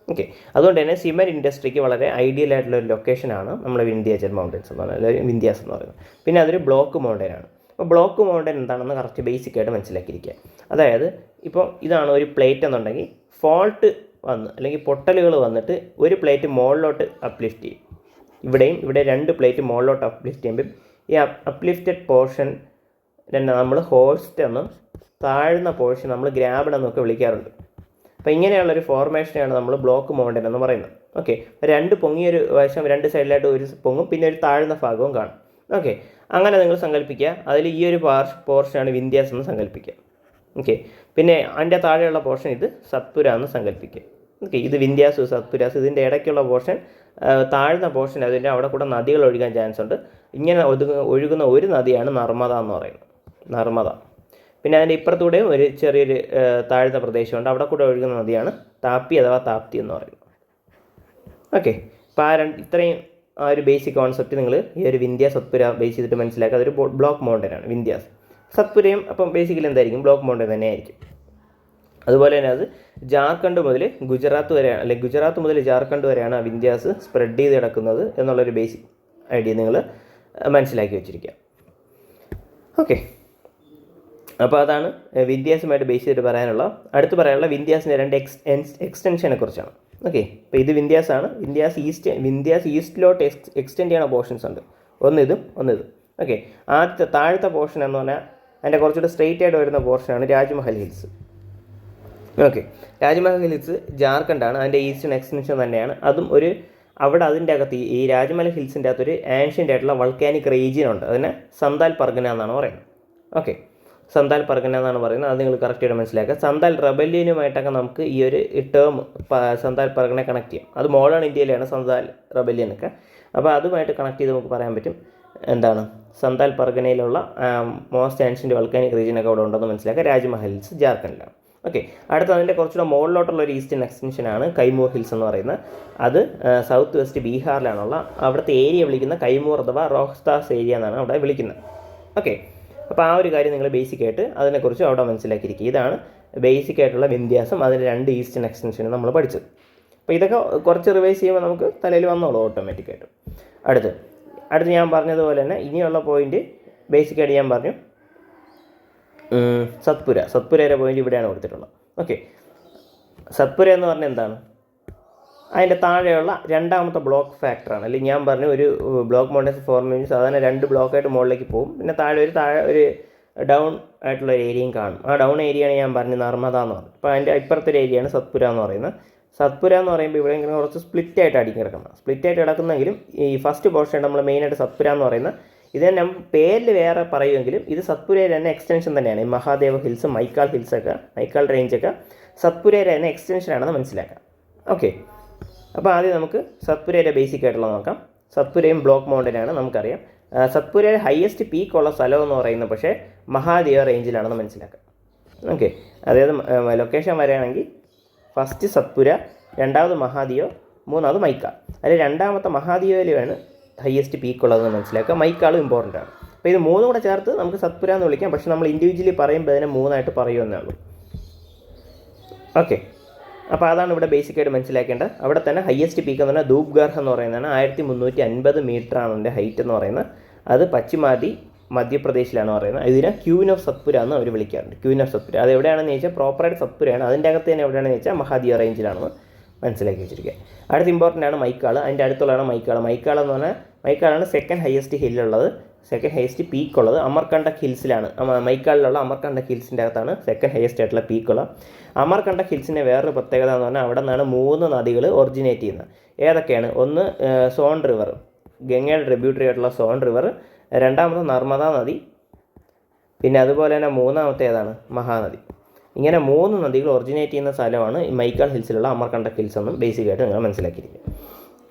ഓക്കെ, അതുകൊണ്ട് തന്നെ സിമെൻറ്റ് ഇൻഡസ്ട്രിക്ക് വളരെ ഐഡിയൽ ആയിട്ടുള്ള ഒരു ലൊക്കേഷനാണ് നമ്മുടെ വിന്ധ്യാചൽ മൗണ്ടൻസ് എന്ന് പറയുന്നത്, അല്ലെങ്കിൽ വിന്ധ്യാസ് എന്ന് പറയുന്നത്. പിന്നെ അതൊരു ബ്ലോക്ക് മൗണ്ടനാണ്. അപ്പോൾ ബ്ലോക്ക് മൗണ്ടൻ എന്താണെന്ന് കറക്റ്റ് ബേസിക്കായിട്ട് മനസ്സിലാക്കിയിരിക്കുക. അതായത് ഇപ്പോൾ ഇതാണ് ഒരു പ്ലേറ്റ് എന്നുണ്ടെങ്കിൽ ഫോൾട്ട് വന്ന് അല്ലെങ്കിൽ പൊട്ടലുകൾ വന്നിട്ട് ഒരു പ്ലേറ്റ് മുകളിലോട്ട് അപ്ലിഫ്റ്റ് ചെയ്യും. ഇവിടെ 2 പ്ലേറ്റ് മുകളിലോട്ട് അപ്ലിഫ്റ്റ് ചെയ്യുമ്പോൾ ഈ അപ്ലിഫ്റ്റഡ് പോർഷൻ നമ്മൾ ഹോസ്റ്റ് എന്നും താഴ്ന്ന പോർഷൻ നമ്മൾ ഗ്രാബഡ് എന്നൊക്കെ വിളിക്കാറുണ്ട്. അപ്പോൾ ഇങ്ങനെയുള്ളൊരു ഫോർമേഷനെയാണ് നമ്മൾ ബ്ലോക്ക് മൗണ്ടൻ എന്ന് പറയുന്നത്. ഓക്കെ, രണ്ട് പൊങ്ങിയൊരു വശം രണ്ട് സൈഡിലായിട്ട് ഒരു പൊങ്ങും, പിന്നെ ഒരു താഴ്ന്ന ഭാഗവും കാണും. ഓക്കെ, അങ്ങനെ നിങ്ങൾ സങ്കല്പിക്കുക. അതിൽ ഈ ഒരു പോർഷനാണ് വിന്ധ്യാസ് എന്ന് സങ്കല്പിക്കുക. ഓക്കെ, പിന്നെ അതിൻ്റെ താഴെയുള്ള പോർഷൻ ഇത് സത്പുര എന്ന് സങ്കല്പിക്കുക. ഓക്കെ, ഇത് വിന്ധ്യാസ് സത്പുരാസ്. ഇതിൻ്റെ ഇടയ്ക്കുള്ള പോർഷൻ താഴ്ന്ന പോർഷൻ, അതിൻ്റെ അവിടെ കൂടെ നദികൾ ഒഴുകാൻ ചാൻസ് ഉണ്ട്. ഇങ്ങനെ ഒഴുകുന്ന ഒരു നദിയാണ് നർമ്മദ എന്ന് പറയുന്നത്, നർമ്മദ. പിന്നെ അതിൻ്റെ ഇപ്പുറത്തൂടെയും ഒരു ചെറിയൊരു താഴ്ന്ന പ്രദേശമുണ്ട്, അവിടെ കൂടെ ഒഴുകുന്ന നദിയാണ് താപ്പി അഥവാ താപ്തി എന്ന് പറയുന്നത്. ഓക്കെ, അപ്പോൾ ഇത്രയും ആ ഒരു ബേസിക് കോൺസെപ്റ്റ് നിങ്ങൾ ഈ ഒരു വിന്ധ്യാസ് സത്പുര ബേസ് ചെയ്തിട്ട് മനസ്സിലാക്കുക. അതൊരു ബ്ലോക്ക് മൗണ്ടനാണ് വിന്ധ്യാസ്. സത്പുരയും അപ്പം ബേസിക്കലി എന്തായിരിക്കും, ബ്ലോക്ക് മൗണ്ടൻ തന്നെ ആയിരിക്കും. അതുപോലെ തന്നെ അത് ജാർഖണ്ഡ് മുതൽ ഗുജറാത്ത് വരെയാണ്, അല്ലെങ്കിൽ ഗുജറാത്ത് മുതൽ ജാർഖണ്ഡ് വരെയാണ് ആ വിന്ധ്യാസ് സ്പ്രെഡ് ചെയ്ത് കിടക്കുന്നത് എന്നുള്ളൊരു ബേസിക് ഐഡിയ നിങ്ങൾ മനസ്സിലാക്കി വെച്ചിരിക്കുക. ഓക്കെ, അപ്പോൾ അതാണ് വിന്ധ്യാസുമായിട്ട് ബേസ് ചെയ്തിട്ട് പറയാനുള്ള. അടുത്ത് പറയാനുള്ള വിന്ധ്യാസിൻ്റെ രണ്ട് എക്സ്റ്റൻഷനെ കുറിച്ചാണ്. ഓക്കെ, അപ്പോൾ ഇത് വിന്ധ്യാസാണ്. വിന്ധ്യാസ് ഈസ്റ്റിലോട്ട് എക്സ്റ്റെൻഡ് ചെയ്യുന്ന പോർഷൻസ് ഉണ്ട്. ഒന്നിതും. ഓക്കെ, ആദ്യത്തെ താഴത്തെ പോർഷൻ എന്ന് പറഞ്ഞാൽ അതിൻ്റെ കുറച്ചുകൂടെ സ്ട്രെയിറ്റ് ആയിട്ട് വരുന്ന പോർഷനാണ് Rajmahal hills. Okay, Rajmahal hills ജാർഖണ്ഡാണ്, അതിൻ്റെ ഈസ്റ്റേൺ എക്സ്റ്റൻഷൻ തന്നെയാണ്. അതും അവിടെ അതിൻ്റെ അകത്ത് ഈ രാജ്മഹൽ ഹിൽസിൻ്റെ അകത്തൊരു ആൻഷ്യൻ്റ് ആയിട്ടുള്ള വൾക്കാനിക് റീജിയൻ ഉണ്ട്. അതിനെ സന്താൽ പർഗന എന്നാണ് പറയുന്നത്. ഓക്കെ, സന്താൽ പർഗന എന്നാണ് പറയുന്നത്. അത് നിങ്ങൾ കറക്റ്റായിട്ട് മനസ്സിലാക്കുക. സന്താൽ റെബല്യനുമായിട്ടൊക്കെ നമുക്ക് ഈ ഒരു ടേം സന്താൽ പർഗനെ കണക്ട് ചെയ്യും. അത് മോഡേൺ ഇന്ത്യയിലാണ് സന്താൽ റെബല്യനൊക്കെ. അപ്പോൾ അതുമായിട്ട് കണക്ട് ചെയ്ത് നമുക്ക് പറയാൻ പറ്റും എന്താണ് സന്താൽ പർഗനയിലുള്ള മോസ്റ്റ് ആൻഷ്യൻ്റ് വൾക്കാനിക് റീജിയനൊക്കെ അവിടെ ഉണ്ടെന്ന് മനസ്സിലാക്കുക. രാജ്മഹൽ ഹിൽസ് ജാർഖണ്ഡിലാണ്. ഓക്കെ, അടുത്ത അതിൻ്റെ കുറച്ചുകൂടെ മുകളിലോട്ടുള്ള ഒരു ഈസ്റ്റേൺ എക്സ്റ്റൻഷനാണ് കൈമൂർ ഹിൽസ് എന്ന് പറയുന്നത്. അത് സൗത്ത് വെസ്റ്റ് ബീഹാറിലാണുള്ള. അവിടുത്തെ ഏരിയ വിളിക്കുന്ന കൈമൂർ അഥവാ റോഹ്താസ് ഏരിയ എന്നാണ് അവിടെ വിളിക്കുന്നത്. ഓക്കെ, അപ്പോൾ ആ ഒരു കാര്യം നിങ്ങൾ ബേസിക്കായിട്ട് അതിനെക്കുറിച്ച് അവിടെ മനസ്സിലാക്കിയിരിക്കുക. ഇതാണ് ബേസിക്കായിട്ടുള്ള വിന്ധ്യാസം, അതിൻ്റെ രണ്ട് ഈസ്റ്റേൺ എക്സ്റ്റൻഷനും നമ്മൾ പഠിച്ചത്. അപ്പോൾ ഇതൊക്കെ കുറച്ച് റിവൈസ് ചെയ്യുമ്പോൾ നമുക്ക് തലയിൽ വന്നോളൂ ഓട്ടോമാറ്റിക്കായിട്ട്. അടുത്ത് ഞാൻ പറഞ്ഞതുപോലെ തന്നെ ഇനിയുള്ള പോയിൻ്റ് ബേസിക്കായിട്ട് ഞാൻ പറഞ്ഞു സത്പുരയുടെ പോയിൻ്റ് ഇവിടെയാണ് കൊടുത്തിട്ടുള്ളത്. ഓക്കെ, സത്പുര എന്ന് പറഞ്ഞാൽ എന്താണ്, അതിൻ്റെ താഴെയുള്ള രണ്ടാമത്തെ ബ്ലോക്ക് ഫാക്ടറാണ്. അല്ലെങ്കിൽ ഞാൻ പറഞ്ഞു ഒരു ബ്ലോക്ക് മൗണ്ടൻസ് ഫോർമേഷൻ സാധാരണ രണ്ട് ബ്ലോക്കായിട്ട് മുകളിലേക്ക് പോകും. പിന്നെ താഴെ ഒരു ഡൗൺ ആയിട്ടുള്ള ഒരു ഏരിയയും കാണും. ആ ഡൗൺ ഏരിയയാണ് ഞാൻ പറഞ്ഞത് നർമ്മദ എന്ന് പറഞ്ഞു. അപ്പോൾ അതിൻ്റെ ഇപ്പുറത്തെ ഏരിയയാണ് സത്പുര എന്ന് പറയുന്നത്. സത്പുര എന്ന് പറയുമ്പോൾ ഇവിടെ ഇങ്ങനെ കുറച്ച് സ്പ്ലിറ്റായിട്ട് കിടക്കുന്നത്. സ്പ്ലിറ്റായിട്ട് കിടക്കുന്നെങ്കിലും ഈ ഫസ്റ്റ് പോർഷൻ നമ്മൾ മെയിനായിട്ട് സത്പുര എന്ന് പറയുന്നത് ഇത് തന്നെ പേരിൽ വേറെ പറയുമെങ്കിലും ഇത് സത്പുരയുടെ തന്നെ എക്സ്റ്റൻഷൻ തന്നെയാണ്. ഈ മഹാദേവ ഹിൽസ്, മൈക്കാൾ റേഞ്ചൊക്കെ സത്പുരയുടെ തന്നെ എക്സ്റ്റൻഷനാണെന്ന് മനസ്സിലാക്കാം. ഓക്കെ, അപ്പോൾ ആദ്യം നമുക്ക് സത്പുരയുടെ ബേസിക് ആയിട്ടുള്ള നോക്കാം. സത്പുരയും ബ്ലോക്ക് മൗണ്ടനാണ് നമുക്കറിയാം. സത്പുരയുടെ ഹയസ്റ്റ് പീക്കുള്ള സ്ഥലം എന്ന് പറയുന്നത് പക്ഷേ മഹാദേവ റേഞ്ചിലാണെന്ന് മനസ്സിലാക്കാം. ഓക്കെ, അതായത് ലൊക്കേഷൻ വരികയാണെങ്കിൽ ഫസ്റ്റ് സത്പുര, രണ്ടാമത് മഹാദേവ്, മൂന്നാമത് മൈക്കാൾ. അതിൽ രണ്ടാമത്തെ മഹാദേവയിലാണ് ഹയസ്റ്റ് പീക്കുള്ളതെന്ന് മനസ്സിലാക്കുക. മൈക്കാളും ഇമ്പോർട്ടൻ്റ് ആണ്. അപ്പോൾ ഇത് മൂന്നും കൂടെ ചേർത്ത് നമുക്ക് സത്പുര എന്ന് വിളിക്കാം. പക്ഷേ നമ്മൾ ഇൻഡിവിജ്വലി പറയുമ്പോൾ അതിനെ മൂന്നായിട്ട് പറയുമെന്നേ ഉള്ളൂ. ഓക്കെ, അപ്പോൾ അതാണ് ഇവിടെ ബേസിക്കായിട്ട് മനസ്സിലാക്കേണ്ടത്. അവിടെ തന്നെ ഹയസ്റ്റ് പീക്ക് എന്ന് പറഞ്ഞാൽ ധൂപ്ഗർഹ് എന്ന് പറയുന്നതാണ്. 1350 മീറ്ററാണ് അതിൻ്റെ ഹൈറ്റ് എന്ന് പറയുന്നത്. അത് പശ്ചിമാദി മധ്യപ്രദേശിലാണ് പറയുന്നത്. ഇതിനെ ക്യൂൻ ഓഫ് സത്പുര എന്ന് അവർ വിളിക്കാറുണ്ട്. ക്യൂൻ ഓഫ് സത്പുര അത് എവിടെയാണെന്ന് ചോദിച്ചാൽ പ്രോപ്പറായിട്ട് സത്പുരയാണ്. അതിൻ്റെ അകത്ത് തന്നെ എവിടെയാണെന്ന് ചോദിച്ചാൽ മഹാദേവ റേഞ്ചിലാണെന്ന് മനസ്സിലാക്കി വെച്ചിരിക്കുക. അടുത്ത ഇമ്പോർട്ടൻ്റ് ആണ് മൈക്കാൾ. അതിൻ്റെ അടുത്തുള്ളതാണ് മൈക്കാൾ എന്ന് പറഞ്ഞാൽ മൈക്കാളാണ് സെക്കൻഡ് ഹയസ്റ്റ് ഹില്ലുള്ളത്, സെക്കൻഡ് ഹയസ്റ്റ് പീക്കുള്ളത്. അമർകണ്ടക് ഹിൽസിലാണ്. മൈക്കാളിലുള്ള അമർകണ്ടക് ഹിൽസിൻ്റെ അകത്താണ് സെക്കൻഡ് ഹയസ്റ്റ് ആയിട്ടുള്ള പീക്കുള്ളത്. അമർകണ്ടക് ഹിൽസിൻ്റെ വേറൊരു പ്രത്യേകത എന്ന് പറഞ്ഞാൽ അവിടെ നിന്നാണ് 3 നദികൾ ഒറിജിനേറ്റ് ചെയ്യുന്നത്. ഏതൊക്കെയാണ്? ഒന്ന് സോൺ റിവർ, ഗംഗയുടെ ട്രിബ്യൂട്ടറി ആയിട്ടുള്ള സോൺ റിവർ. രണ്ടാമത്തെ നർമ്മദ നദി. പിന്നെ അതുപോലെ തന്നെ മൂന്നാമത്തെ ഏതാണ്? മഹാനദി. ഇങ്ങനെ 3 നദികൾ ഒറിജിനേറ്റ് ചെയ്യുന്ന സ്ഥലമാണ് ഈ മൈക്കാൾ ഹിൽസിലുള്ള അമർകണ്ടക് ഹിൽസ് എന്നും ബേസിക്കായിട്ട് നിങ്ങൾ മനസ്സിലാക്കിയിരിക്കുക.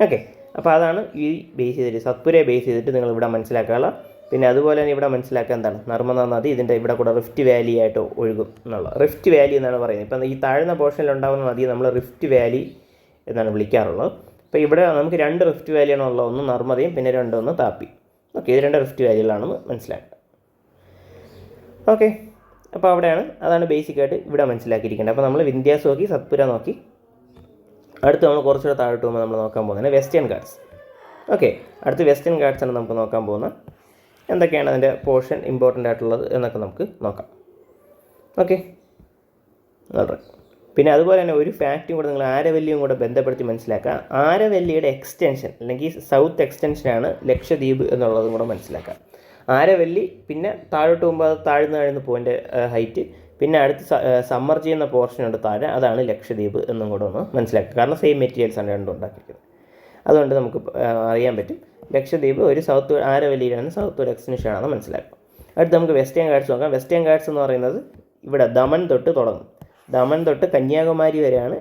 ഓക്കെ, അപ്പോൾ അതാണ് ഈ ബേസ് ചെയ്തിട്ട് സത്പുരയെ ബേസ് ചെയ്തിട്ട് നിങ്ങൾ ഇവിടെ മനസ്സിലാക്കാനുള്ള. പിന്നെ അതുപോലെ തന്നെ ഇവിടെ മനസ്സിലാക്കുക എന്താണ്, നർമ്മദ നദി ഇതിൻ്റെ ഇവിടെ കൂടെ റിഫ്റ്റ് വാലി ആയിട്ട് ഒഴുകും എന്നുള്ള. റിഫ്റ്റ് വാലി എന്നാണ് പറയുന്നത്. ഇപ്പം ഈ താഴ്ന്ന പോർഷനിൽ ഉണ്ടാകുന്ന നദിയെ നമ്മൾ റിഫ്റ്റ് വാലി എന്നാണ് വിളിക്കാറുള്ളത്. അപ്പോൾ ഇവിടെ നമുക്ക് 2 റിഫ്റ്റ് വാലിയാണ് ഉള്ളത്. ഒന്ന് നർമ്മദയും പിന്നെ ഒന്ന് താപ്പി. ഓക്കെ, ഇത് 2 റിഫ്റ്റ് വാലികളാണെന്ന് മനസ്സിലാക്കുക. ഓക്കെ, അപ്പോൾ അതാണ് ബേസിക്കായിട്ട് ഇവിടെ മനസ്സിലാക്കിയിരിക്കേണ്ടത്. അപ്പോൾ നമ്മൾ വിന്ധ്യാസ് നോക്കി, സത്പുര നോക്കി. അടുത്ത് നമ്മൾ കുറച്ചുകൂടെ താഴോട്ട് പോകുമ്പോൾ നമ്മൾ നോക്കാൻ പോകുന്നത് വെസ്റ്റേൺ ഗാട്സ്. ഓക്കെ, അടുത്ത് വെസ്റ്റേൺ ഗാട്സ് ആണ് നമുക്ക് നോക്കാൻ പോകുന്നത്. എന്തൊക്കെയാണ് അതിൻ്റെ പോർഷൻ ഇമ്പോർട്ടൻ്റ് ആയിട്ടുള്ളത് എന്നൊക്കെ നമുക്ക് നോക്കാം. ഓക്കെ, വളരെ. പിന്നെ അതുപോലെ തന്നെ ഒരു ഫാക്റ്റും കൂടെ നിങ്ങൾ ആരവല്ലിയും കൂടെ ബന്ധപ്പെടുത്തി മനസ്സിലാക്കുക. ആരവല്ലിയുടെ എക്സ്റ്റൻഷൻ അല്ലെങ്കിൽ സൗത്ത് എക്സ്റ്റൻഷനാണ് ലക്ഷദ്വീപ് എന്നുള്ളതും കൂടെ മനസ്സിലാക്കുക. ആരവല്ലി പിന്നെ താഴോട്ട് പോകുമ്പോൾ അത് താഴ്ന്നു പോയിൻ്റെ ഹൈറ്റ്, പിന്നെ അടുത്ത് സമ്മർ ചെയ്യുന്ന പോർഷനുണ്ട് താഴെ, അതാണ് ലക്ഷദ്വീപ് എന്നും കൂടെ ഒന്ന് മനസ്സിലാക്കുക. കാരണം സെയിം മെറ്റീരിയൽസാണ് രണ്ടും ഉണ്ടാക്കിയിരിക്കുന്നത്. അതുകൊണ്ട് നമുക്ക് അറിയാൻ പറ്റും ലക്ഷദ്വീപ് ഒരു സൗത്ത് ആരവല്ലിയിലാണ്, സൗത്ത് ഡെസ്റ്റിനേഷൻ ആണെന്ന് മനസ്സിലാക്കുക. അടുത്ത് നമുക്ക് വെസ്റ്റേൺ ഗാട്സ് നോക്കാം. വെസ്റ്റേൺ ഗാട്സ് എന്ന് പറയുന്നത് ഇവിടെ ദമൻ തൊട്ട് തുടങ്ങും. ദമൻ തൊട്ട് കന്യാകുമാരി വരെയാണ്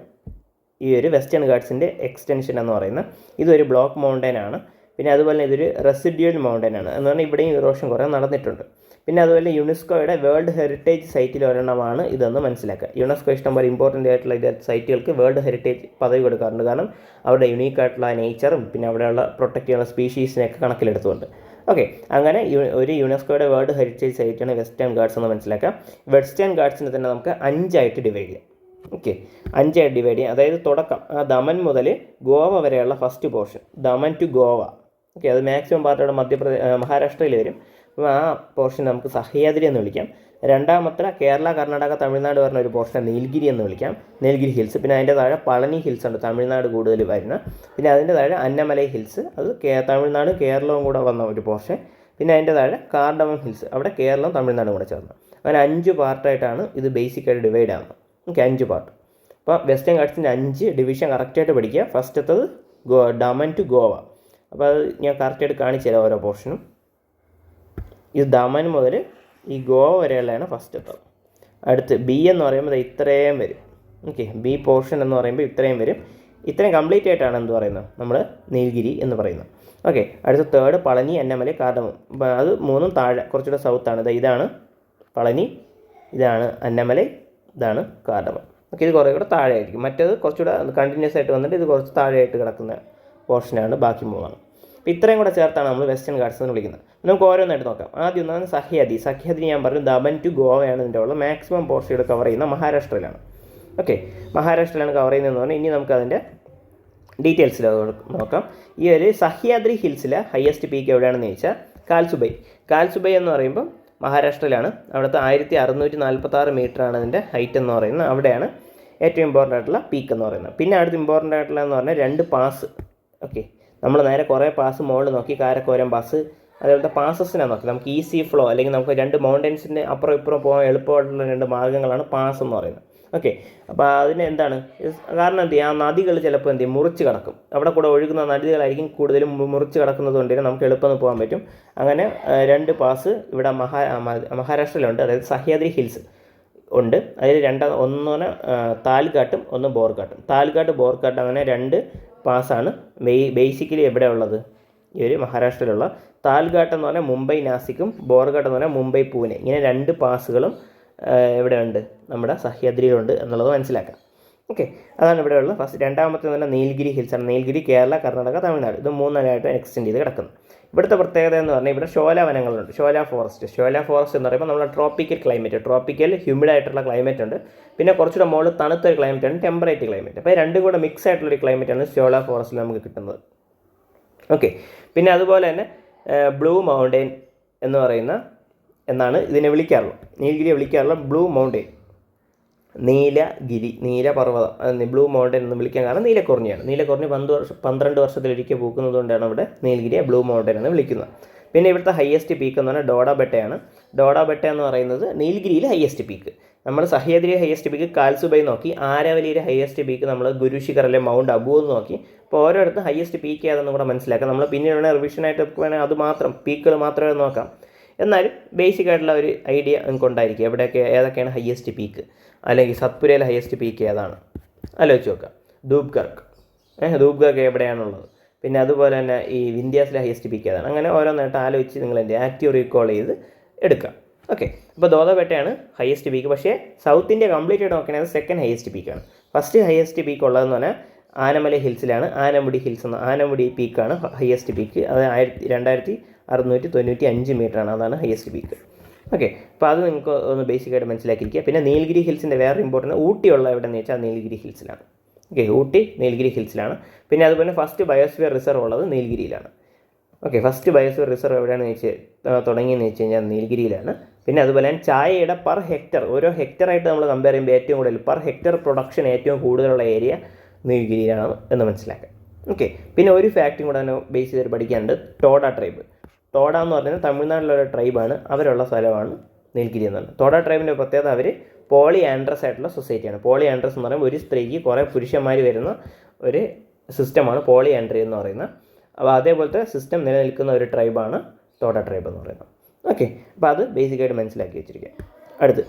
ഈ ഒരു വെസ്റ്റേൺ ഗാട്സിൻ്റെ എക്സ്റ്റൻഷൻ എന്ന് പറയുന്നത്. ഇതൊരു ബ്ലോക്ക് മൗണ്ടൻ ആണ്. പിന്നെ അതുപോലെ തന്നെ ഇതൊരു റെസിഡ്യൂവൽ മൗണ്ടൻ ആണ് എന്ന് പറഞ്ഞാൽ ഇവിടെയും ഇറോഷൻ കുറേ നടന്നിട്ടുണ്ട്. പിന്നെ അതുപോലെ യുനെസ്കോയുടെ വേൾഡ് ഹെറിറ്റേജ് സൈറ്റിൽ ഒരെണ്ണമാണ് ഇതെന്ന് മനസ്സിലാക്കുക. യുനെസ്കോ ഇഷ്ടംപോലെ ഇമ്പോർട്ടൻ്റ് ആയിട്ടുള്ള സൈറ്റുകൾക്ക് വേൾഡ് ഹെറിറ്റേജ് പദവി കൊടുക്കാറുണ്ട്. കാരണം അവരുടെ യുണീക്കായിട്ടുള്ള നേച്ചറും പിന്നെ അവിടെയുള്ള പ്രൊട്ടക്റ്റ് ചെയ്യുന്ന സ്പീഷീസിനെയൊക്കെ കണക്കിലെടുത്തുകൊണ്ട്. ഓക്കെ, അങ്ങനെ ഒരു യുനെസ്കോയുടെ വേൾഡ് ഹെറിറ്റേജ് സൈറ്റാണ് വെസ്റ്റേൺ ഗാട്സ് എന്ന് മനസ്സിലാക്കാം. വെസ്റ്റേൺ ഗാട്സിനെ തന്നെ നമുക്ക് 5 ഡിവൈഡ് ചെയ്യാം. ഓക്കെ, 5 ഡിവൈഡ് ചെയ്യാം. അതായത് തുടക്കം ദമൻ മുതൽ ഗോവ വരെയുള്ള first portion, Daman to Goa. Okay, അത് മാക്സിമം പാർട്ടോടെ മഹാരാഷ്ട്രയിൽ വരും. അപ്പോൾ ആ പോർഷൻ നമുക്ക് സഹ്യാദ്രി എന്ന് വിളിക്കാം. രണ്ടാമത്തെ കേരള, കർണാടക, തമിഴ്നാട് പറഞ്ഞ ഒരു പോർഷൻ നീൽഗിരി എന്ന് വിളിക്കാം, നീൽഗിരി ഹിൽസ്. പിന്നെ അതിൻ്റെ താഴെ പളനി ഹിൽസ് ഉണ്ട്, തമിഴ്നാട് കൂടുതൽ വരുന്ന. പിന്നെ അതിൻ്റെ താഴെ അന്നമലൈ ഹിൽസ്, അത് തമിഴ്നാട് കേരളവും കൂടെ വന്ന ഒരു പോർഷൻ. പിന്നെ അതിൻ്റെ താഴെ കാർഡമം ഹിൽസ്, അവിടെ കേരളവും തമിഴ്നാടും കൂടെ ചേർന്നു. അങ്ങനെ 5 പാർട്ടായിട്ടാണ് ഇത് ബേസിക്കായിട്ട് ഡിവൈഡ് ആകുന്നത്. Okay, 5 part. അപ്പോൾ വെസ്റ്റേൺ ഗാട്സിൻ്റെ 5 ഡിവിഷൻ കറക്റ്റായിട്ട് പഠിക്കുക. ഫസ്റ്റത്തത് ദമൻ ടു ഗോവ. അപ്പോൾ അത് ഞാൻ കറക്റ്റായിട്ട് കാണിച്ചു തരാം ഓരോ പോർഷനും. ഇത് ദമൻ മുതൽ ഈ ഗോവ വരെയുള്ളതാണ് ഫസ്റ്റത്തത്. അടുത്ത് ബി എന്ന് പറയുമ്പോൾ ഇത്രയും വരും. ഓക്കെ, ബി പോർഷൻ എന്ന് പറയുമ്പോൾ ഇത്രയും വരും. ഇത്രയും കംപ്ലീറ്റ് ആയിട്ടാണ് എന്ത് പറയുന്നത് നമ്മൾ നീൽഗിരി എന്ന് പറയുന്നത്. ഓക്കെ, അടുത്ത തേർഡ് പളനി, അന്നമലൈ, കാർഡമം. അത് 3 താഴെ കുറച്ചുകൂടെ സൗത്താണ്. ഇതാണ് പളനി, ഇതാണ് അന്നമലൈ, ഇതാണ് കാർഡമം. ഓക്കെ, ഇത് കുറേ കൂടെ താഴെ ആയിരിക്കും. മറ്റേത് കുറച്ചുകൂടെ കണ്ടിന്യൂസ് ആയിട്ട് വന്നിട്ട് ഇത് കുറച്ച് താഴെയായിട്ട് കിടക്കുന്ന പോർഷനാണ് ബാക്കി 3. അപ്പോൾ ഇത്രയും കൂടെ ചേർത്താണ് നമ്മൾ വെസ്റ്റേൺ ഗാട്സ് എന്ന് വിളിക്കുന്നത്. നമുക്ക് ഓരോന്നായിട്ട് നോക്കാം. ആദ്യം ഒന്നാണ് സഹ്യാദ്രി. സഹ്യാദ്രി ഞാൻ പറഞ്ഞു ദമൻ ടു ഗോവയാണ് ഇതിൻ്റെ ഉള്ളത്. മാക്സിമം പോർഷൻ ഇവിടെ കവർ ചെയ്യുന്ന മഹാരാഷ്ട്രയിലാണ്. ഓക്കെ, മഹാരാഷ്ട്രയിലാണ് കവർ ചെയ്യുന്നതെന്ന് പറഞ്ഞാൽ ഇനി നമുക്ക് അതിൻ്റെ ഡീറ്റെയിൽസിൽ നോക്കാം. ഈ ഒരു സഹ്യാദ്രി ഹിൽസിലെ ഹയസ്റ്റ് പീക്ക് എവിടെയാണെന്ന് ചോദിച്ചാൽ കാൽസുബൈ. കാൽസുബൈ എന്ന് പറയുമ്പോൾ മഹാരാഷ്ട്രയിലാണ്. അവിടുത്തെ 1646 മീറ്ററാണ് അതിൻ്റെ ഹൈറ്റ് എന്ന് പറയുന്നത്. അവിടെയാണ് ഏറ്റവും ഇമ്പോർട്ടൻ്റ് ആയിട്ടുള്ള പീക്ക് എന്ന് പറയുന്നത്. പിന്നെ അടുത്ത് ഇമ്പോർട്ടൻ്റ് ആയിട്ടുള്ള എന്ന് പറഞ്ഞാൽ 2 പാസ്. ഓക്കെ, നമ്മൾ നേരെ കുറേ പാസ് മുകളിൽ നോക്കി, കാരക്കോരം പാസ്, അതുപോലത്തെ പാസസിനാണ് നോക്കി. നമുക്ക് ഈസി ഫ്ലോ അല്ലെങ്കിൽ നമുക്ക് 2 മൗണ്ടൻസിൻ്റെ അപ്പുറം ഇപ്പുറം പോകാൻ എളുപ്പമായിട്ടുള്ള 2 മാർഗ്ഗങ്ങളാണ് പാസ് എന്ന് പറയുന്നത്. ഓക്കെ, അപ്പോൾ അതിന് എന്താണ് കാരണം? എന്ത് ചെയ്യും, ആ നദികൾ ചിലപ്പോൾ എന്ത് ചെയ്യും, മുറിച്ച് കിടക്കും. അവിടെ കൂടെ ഒഴുകുന്ന നദികളായിരിക്കും കൂടുതലും മുറിച്ച് കിടക്കുന്നത് കൊണ്ട് നമുക്ക് എളുപ്പം പോകാൻ പറ്റും. അങ്ങനെ 2 പാസ് ഇവിടെ മഹാരാഷ്ട്രയിലുണ്ട്. അതായത് സഹ്യാദ്രി ഹിൽസ് ഉണ്ട്. അതിൽ ഒന്ന് താൽഘാട്ടും ഒന്ന് ബോർഘാട്ടും. താൽഘാട്ട്, ബോർഘാട്ട്, അങ്ങനെ 2 പാസ്സാണ് ബേസിക്കലി എവിടെ ഉള്ളത്, ഈ ഒരു മഹാരാഷ്ട്രയിലുള്ള. താൽഘാട്ട് എന്ന് പറഞ്ഞാൽ മുംബൈ നാസിക്കും, ബോർഘാട്ട് എന്ന് പറഞ്ഞാൽ മുംബൈ പൂനെ. ഇങ്ങനെ 2 പാസുകളും എവിടെയുണ്ട്, നമ്മുടെ സഹ്യാദ്രിയിലുണ്ട് എന്നുള്ളത് മനസ്സിലാക്കാം. ഓക്കെ, അതാണ് ഇവിടെയുള്ള ഫസ്റ്റ്. രണ്ടാമത്തെ തന്നെ നീൽഗിരി ഹിൽസാണ്. നീൽഗിരി കേരള, കർണാടക, തമിഴ്നാട്. ഇത് 3 എക്സ്റ്റെൻഡ് ചെയ്ത് കിടക്കുന്നു. ഇവിടുത്തെ പ്രത്യേകത എന്ന് പറഞ്ഞാൽ ഇവിടെ ഷോല വനങ്ങളുണ്ട്, ഷോല ഫോറസ്റ്റ്. ഷോല ഫോറസ്റ്റ് എന്ന് പറയുമ്പോൾ നമ്മുടെ ട്രോപ്പിക്കൽ ക്ലൈമറ്റ്, ട്രോപ്പിക്കൽ ഹ്യൂമിഡ് ആയിട്ടുള്ള ക്ലൈമറ്റ് ഉണ്ട്. പിന്നെ കുറച്ചുകൂടെ മുകളിൽ തണുത്തൊരു ക്ലൈമറ്റാണ് ടെമ്പറേറ്റ് ക്ലൈമറ്റ്. അപ്പോൾ 2 കൂടെ മിക്സ് ആയിട്ടുള്ളൊരു ക്ലൈമറ്റാണ് ഷോല ഫോറസ്റ്റിൽ നമുക്ക് കിട്ടുന്നത്. ഓക്കെ, പിന്നെ അതുപോലെ തന്നെ ബ്ലൂ മൗണ്ടെയിൻ എന്ന് പറയുന്ന എന്നാണ് ഇതിനെ വിളിക്കാറുള്ളത്. നീലഗിരിയെ വിളിക്കാറുള്ള ബ്ലൂ മൗണ്ടെയിൻ, നീലഗിരി, നീലപർവ്വതം, ബ്ലൂ മൗണ്ടെയിൻ എന്ന് വിളിക്കാൻ കാരണം നീലക്കുറിഞ്ഞിയാണ്. നീലക്കുറിഞ്ഞി 12 വർഷത്തിലൊരിക്കൽ പൂക്കുന്നത് കൊണ്ടാണ് ഇവിടെ നീലഗിരിയെ ബ്ലൂ മൗണ്ടെയിൻ എന്ന് വിളിക്കുന്നത്. പിന്നെ ഇവിടുത്തെ ഹയസ്റ്റ് പീക്ക് എന്ന് പറഞ്ഞാൽ ഡോഡാബെട്ടയാണ്. ഡോഡാബെട്ട എന്ന് പറയുന്നത് നീലഗിരിയിലെ ഹയസ്റ്റ് പീക്ക്. നമ്മൾ സഹ്യാദ്രി ഹയസ്റ്റ് പീക്ക് കാൽസുബൈ നോക്കി, ആരാവലിയിലെ ഹയസ്റ്റ് പീക്ക് നമ്മൾ ഗുരുശിഖർ അല്ലെ മൗണ്ട് അബു എന്ന് നോക്കി. അപ്പോൾ ഓരോരുത്തും ഹയസ്റ്റ് പീക്ക് ഏതെന്ന് കൂടെ മനസ്സിലാക്കാം. നമ്മൾ പിന്നീട് റിവിഷനായിട്ട് വേണമെങ്കിൽ അത് മാത്രം പീക്കുകൾ മാത്രമേ നോക്കാം. എന്നാലും ബേസിക് ആയിട്ടുള്ള ഒരു ഐഡിയ നിങ്ങൾക്ക് ഉണ്ടായിരിക്കും ഏതൊക്കെയാണ് ഹയസ്റ്റ് പീക്ക്, അല്ലെങ്കിൽ സത്പുരയിലെ ഹയസ്റ്റ് പീക്ക് ഏതാണ് ആലോചിച്ച് നോക്കാം. ധൂപ്ഗർക്ക് എവിടെയാണുള്ളത്. പിന്നെ അതുപോലെ തന്നെ ഈ വിന്ധ്യാസിലെ ഹയസ്റ്റ് പീക്ക് ഏതാണ്. അങ്ങനെ ഓരോന്നായിട്ട് ആലോചിച്ച് നിങ്ങൾ എൻ്റെ ആക്റ്റീവ് റീകോൾ ചെയ്ത് എടുക്കാം. ഓക്കെ, അപ്പോൾ ദോദബെട്ടയാണ് ഹയസ്റ്റ് പീക്ക്. പക്ഷേ സൗത്ത് ഇന്ത്യ കംപ്ലീറ്റ് ആയിട്ട് നോക്കുകയാണെങ്കിൽ സെക്കൻഡ് ഹയസ്റ്റ് പീക്കാണ്. ഫസ്റ്റ് ഹയസ്റ്റ് പീക്ക് ഉള്ളതെന്ന് പറഞ്ഞാൽ ആനമലൈ ഹിൽസിലാണ്. ആനമുടി പീക്കാണ് ഹയസ്റ്റ് പീക്ക്. അത് 2695 മീറ്ററാണ്. അതാണ് ഹയസ്റ്റ് പീക്ക്. ഓക്കെ, അപ്പോൾ അത് നിങ്ങൾക്ക് ഒന്ന് ബേസിക്കായിട്ട് മനസ്സിലാക്കിയിരിക്കുക. പിന്നെ നീലഗിരി ഹിൽസിൻ്റെ വേറെ ഇമ്പോർട്ടൻറ്റ് ഊട്ടിയുള്ള എവിടെയെന്ന് വെച്ചാൽ നീലഗിരി ഹിൽസിലാണ്. ഓക്കെ, ഊട്ടി നീലഗിരി ഹിൽസിലാണ്. പിന്നെ അതുപോലെ ഫസ്റ്റ് ബയോസ്ഫിയർ റിസർവ് ഉള്ളത് നീലഗിരിയിലാണ്. ഓക്കെ, ഫസ്റ്റ് ബയോസ്ഫിയർ റിസർവ് എവിടെയാണെന്ന് തുടങ്ങിയെന്ന് വെച്ച് കഴിഞ്ഞാൽ നീലഗിരിയിലാണ്. പിന്നെ അതുപോലെ തന്നെ ചായയുടെ പെർ ഹെക്ടർ, ഓരോ ഹെക്ടറായിട്ട് നമ്മൾ കമ്പയർ ചെയ്യുമ്പോൾ ഏറ്റവും കൂടുതൽ പെർ ഹെക്ടർ പ്രൊഡക്ഷൻ ഏറ്റവും കൂടുതലുള്ള ഏരിയ നീലഗിരിയിലാണ് എന്ന് മനസ്സിലാക്കാം. ഓക്കെ, പിന്നെ ഒരു ഫാക്റ്റും കൂടെ തന്നെ ബേസ് ചെയ്ത് പഠിക്കാനുണ്ട്. ടോഡ ട്രൈബ്. തോട എന്ന് പറയുന്നത് തമിഴ്നാട്ടിലുള്ള ട്രൈബാണ്, അവരുള്ള സ്ഥലമാണ് നീൽഗിരി എന്നുള്ളത്. തോട ട്രൈബിൻ്റെ പ്രത്യേകത അവർ പോളി ആൻഡ്രസ് ആയിട്ടുള്ള സൊസൈറ്റിയാണ്. പോളി ആൻഡ്രസ് എന്ന് പറയുമ്പോൾ ഒരു സ്ത്രീക്ക് കുറേ പുരുഷന്മാർ വരുന്ന ഒരു സിസ്റ്റമാണ് പോളി ആൻഡ്രി എന്ന് പറയുന്നത്. അപ്പോൾ അതേപോലത്തെ സിസ്റ്റം നിലനിൽക്കുന്ന ഒരു ട്രൈബാണ് തോട ട്രൈബ് എന്ന് പറയുന്നത്. ഓക്കെ, അപ്പോൾ അത് ബേസിക്കായിട്ട് മനസ്സിലാക്കി വെച്ചിരിക്കുക. അടുത്ത്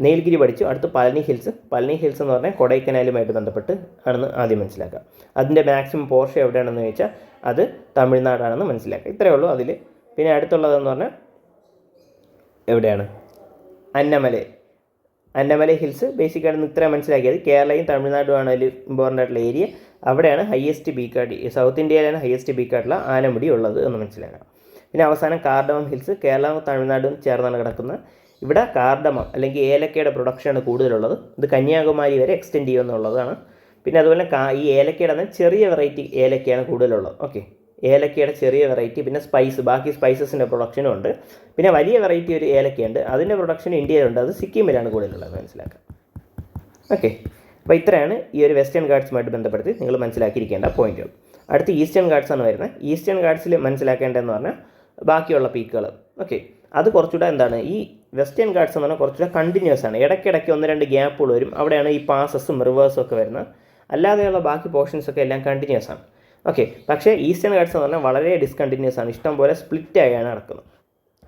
നീൽഗിരി പഠിച്ചു. അടുത്ത് പളനി ഹിൽസ്. പളനി ഹിൽസ് എന്ന് പറഞ്ഞാൽ കൊടൈക്കനാലുമായിട്ട് ബന്ധപ്പെട്ട് ആണെന്ന് ആദ്യം മനസ്സിലാക്കുക. അതിൻ്റെ മാക്സിമം പോർഷൻ എവിടെയാണെന്ന് ചോദിച്ചാൽ അത് തമിഴ്നാടാണെന്ന് മനസ്സിലാക്കുക. ഇത്രയേ ഉള്ളൂ അതിൽ. പിന്നെ അടുത്തുള്ളതെന്ന് പറഞ്ഞാൽ എവിടെയാണ്? അന്നമലൈ ഹിൽസ്. ബേസിക്കായിട്ട് ഇത്ര മനസ്സിലാക്കിയത് കേരളയും തമിഴ്നാടുമാണ് അതിൽ ഇമ്പോർട്ടൻ്റ് ആയിട്ടുള്ള ഏരിയ. അവിടെയാണ് ഹയസ്റ്റ് പീക്കായിട്ട്, സൗത്ത് ഇന്ത്യയിലാണ് ഹയസ്റ്റ് പീക്കായിട്ടുള്ള ആനമുടി ഉള്ളത് എന്ന് മനസ്സിലാക്കണം. പിന്നെ അവസാനം കാർഡമം ഹിൽസ്. കേരളവും തമിഴ്നാടും ചേർന്നാണ് കിടക്കുന്നത്. ഇവിടെ കാർഡമം അല്ലെങ്കിൽ ഏലക്കയുടെ പ്രൊഡക്ഷനാണ് കൂടുതലുള്ളത്. ഇത് കന്യാകുമാരി വരെ എക്സ്റ്റെൻഡ് ചെയ്യുമെന്നുള്ളതാണ്. പിന്നെ അതുപോലെ ഈ ഏലക്കയുടെ ചെറിയ വെറൈറ്റി ഏലക്കയാണ് കൂടുതലുള്ളത്. ഓക്കെ, ഏലക്കയുടെ ചെറിയ വെറൈറ്റി, പിന്നെ ബാക്കി സ്പൈസസിൻ്റെ പ്രൊഡക്ഷനും ഉണ്ട്. പിന്നെ വലിയ വെറൈറ്റി ഒരു ഏലക്കയുണ്ട്, അതിൻ്റെ പ്രൊഡക്ഷൻ ഇന്ത്യയിലുണ്ട്, അത് സിക്കിമിലാണ് കൂടുതലുള്ളത് മനസ്സിലാക്കാം. ഓക്കെ, അപ്പോൾ ഇത്രയാണ് ഈ ഒരു വെസ്റ്റേൺ ഗാർഡ്സുമായിട്ട് ബന്ധപ്പെടുത്തി നിങ്ങൾ മനസ്സിലാക്കിയിരിക്കേണ്ട പോയിന്റുകൾ. അടുത്ത് ഈസ്റ്റേൺ ഗാർഡ്സാണ് വരുന്നത്. ഈസ്റ്റേൺ ഗാർഡ്സിൽ മനസ്സിലാക്കേണ്ടതെന്ന് പറഞ്ഞാൽ ബാക്കിയുള്ള പീക്കുകൾ. ഓക്കെ, അത് കുറച്ചുകൂടെ എന്താണ്, ഈ വെസ്റ്റേൺ ഗാർഡ്സ് എന്ന് പറഞ്ഞാൽ കുറച്ചുകൂടെ കണ്ടിന്യൂസ് ആണ്. ഇടയ്ക്കിടയ്ക്ക് 1-2 ഗ്യാപ്പുകൾ വരും, അവിടെയാണ് ഈ പാസസും റിവേഴ്സും ഒക്കെ വരുന്നത്. അല്ലാതെയുള്ള ബാക്കി പോർഷൻസൊക്കെ എല്ലാം കണ്ടിന്യൂസ് ആണ്. ഓക്കെ, പക്ഷേ ഈസ്റ്റേൺ ഗാർഡ്സ് എന്ന് പറഞ്ഞാൽ വളരെ ഡിസ്കണ്ടിന്യൂസ് ആണ്, ഇഷ്ടം പോലെ സ്പ്ലിറ്റ് ആയാണ് നടക്കുന്നത്.